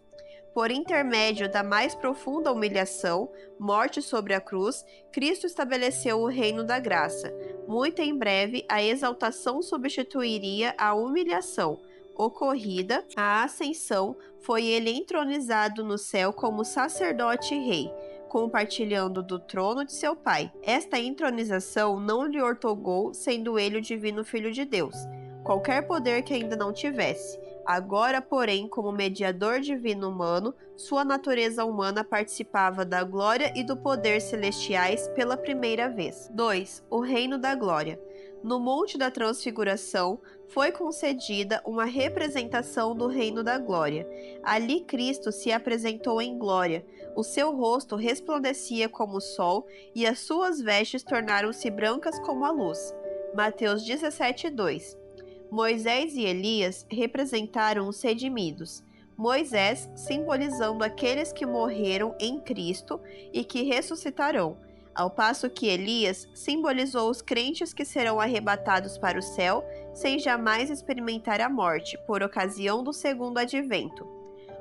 Por intermédio da mais profunda humilhação, morte sobre a cruz, Cristo estabeleceu o reino da graça. Muito em breve, a exaltação substituiria a humilhação. Ocorrida a ascensão, foi ele entronizado no céu como sacerdote e rei, compartilhando do trono de seu Pai. Esta entronização não lhe ortogou, sendo ele o divino Filho de Deus, qualquer poder que ainda não tivesse. Agora, porém, como mediador divino humano, sua natureza humana participava da glória e do poder celestiais pela primeira vez. 2. O Reino da Glória. No Monte da Transfiguração, foi concedida uma representação do Reino da Glória. Ali Cristo se apresentou em glória. O seu rosto resplandecia como o sol e as suas vestes tornaram-se brancas como a luz. Mateus 17:2. Moisés e Elias representaram os redimidos. Moisés simbolizando aqueles que morreram em Cristo e que ressuscitarão, ao passo que Elias simbolizou os crentes que serão arrebatados para o céu sem jamais experimentar a morte, por ocasião do segundo advento.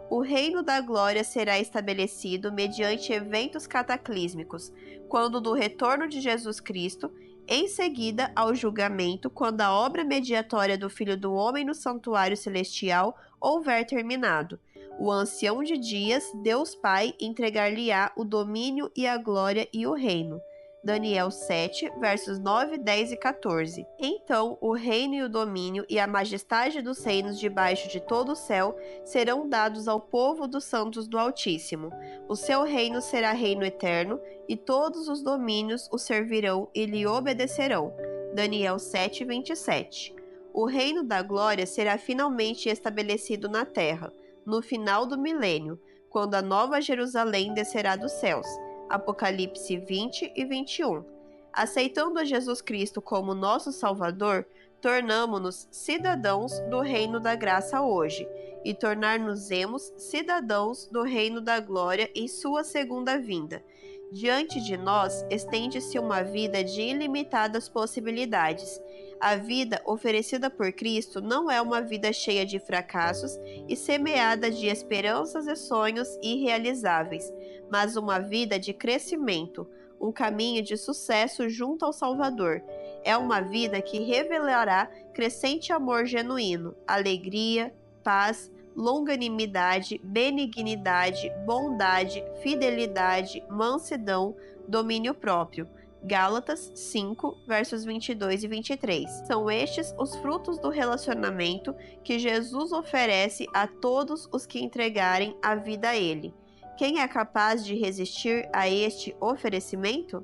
O reino da glória será estabelecido mediante eventos cataclísmicos, quando do retorno de Jesus Cristo, em seguida ao julgamento, quando a obra mediatória do Filho do Homem no santuário celestial houver terminado. O ancião de dias, Deus Pai, entregar-lhe-á o domínio e a glória e o reino. Daniel 7, versos 9, 10 e 14. Então, o reino e o domínio e a majestade dos reinos debaixo de todo o céu serão dados ao povo dos santos do Altíssimo. O seu reino será reino eterno, e todos os domínios o servirão e lhe obedecerão. Daniel 7, 27. O reino da glória será finalmente estabelecido na terra, no final do milênio, quando a nova Jerusalém descerá dos céus. Apocalipse 20 e 21. Aceitando a Jesus Cristo como nosso Salvador, tornamo-nos cidadãos do reino da graça hoje, e tornar-nos-emos cidadãos do reino da glória em sua segunda vinda. Diante de nós estende-se uma vida de ilimitadas possibilidades. A vida oferecida por Cristo não é uma vida cheia de fracassos e semeada de esperanças e sonhos irrealizáveis, mas uma vida de crescimento, um caminho de sucesso junto ao Salvador. É uma vida que revelará crescente amor genuíno, alegria, paz, longanimidade, benignidade, bondade, fidelidade, mansidão, domínio próprio. Gálatas 5, versos 22 e 23. São estes os frutos do relacionamento que Jesus oferece a todos os que entregarem a vida a Ele. Quem é capaz de resistir a este oferecimento?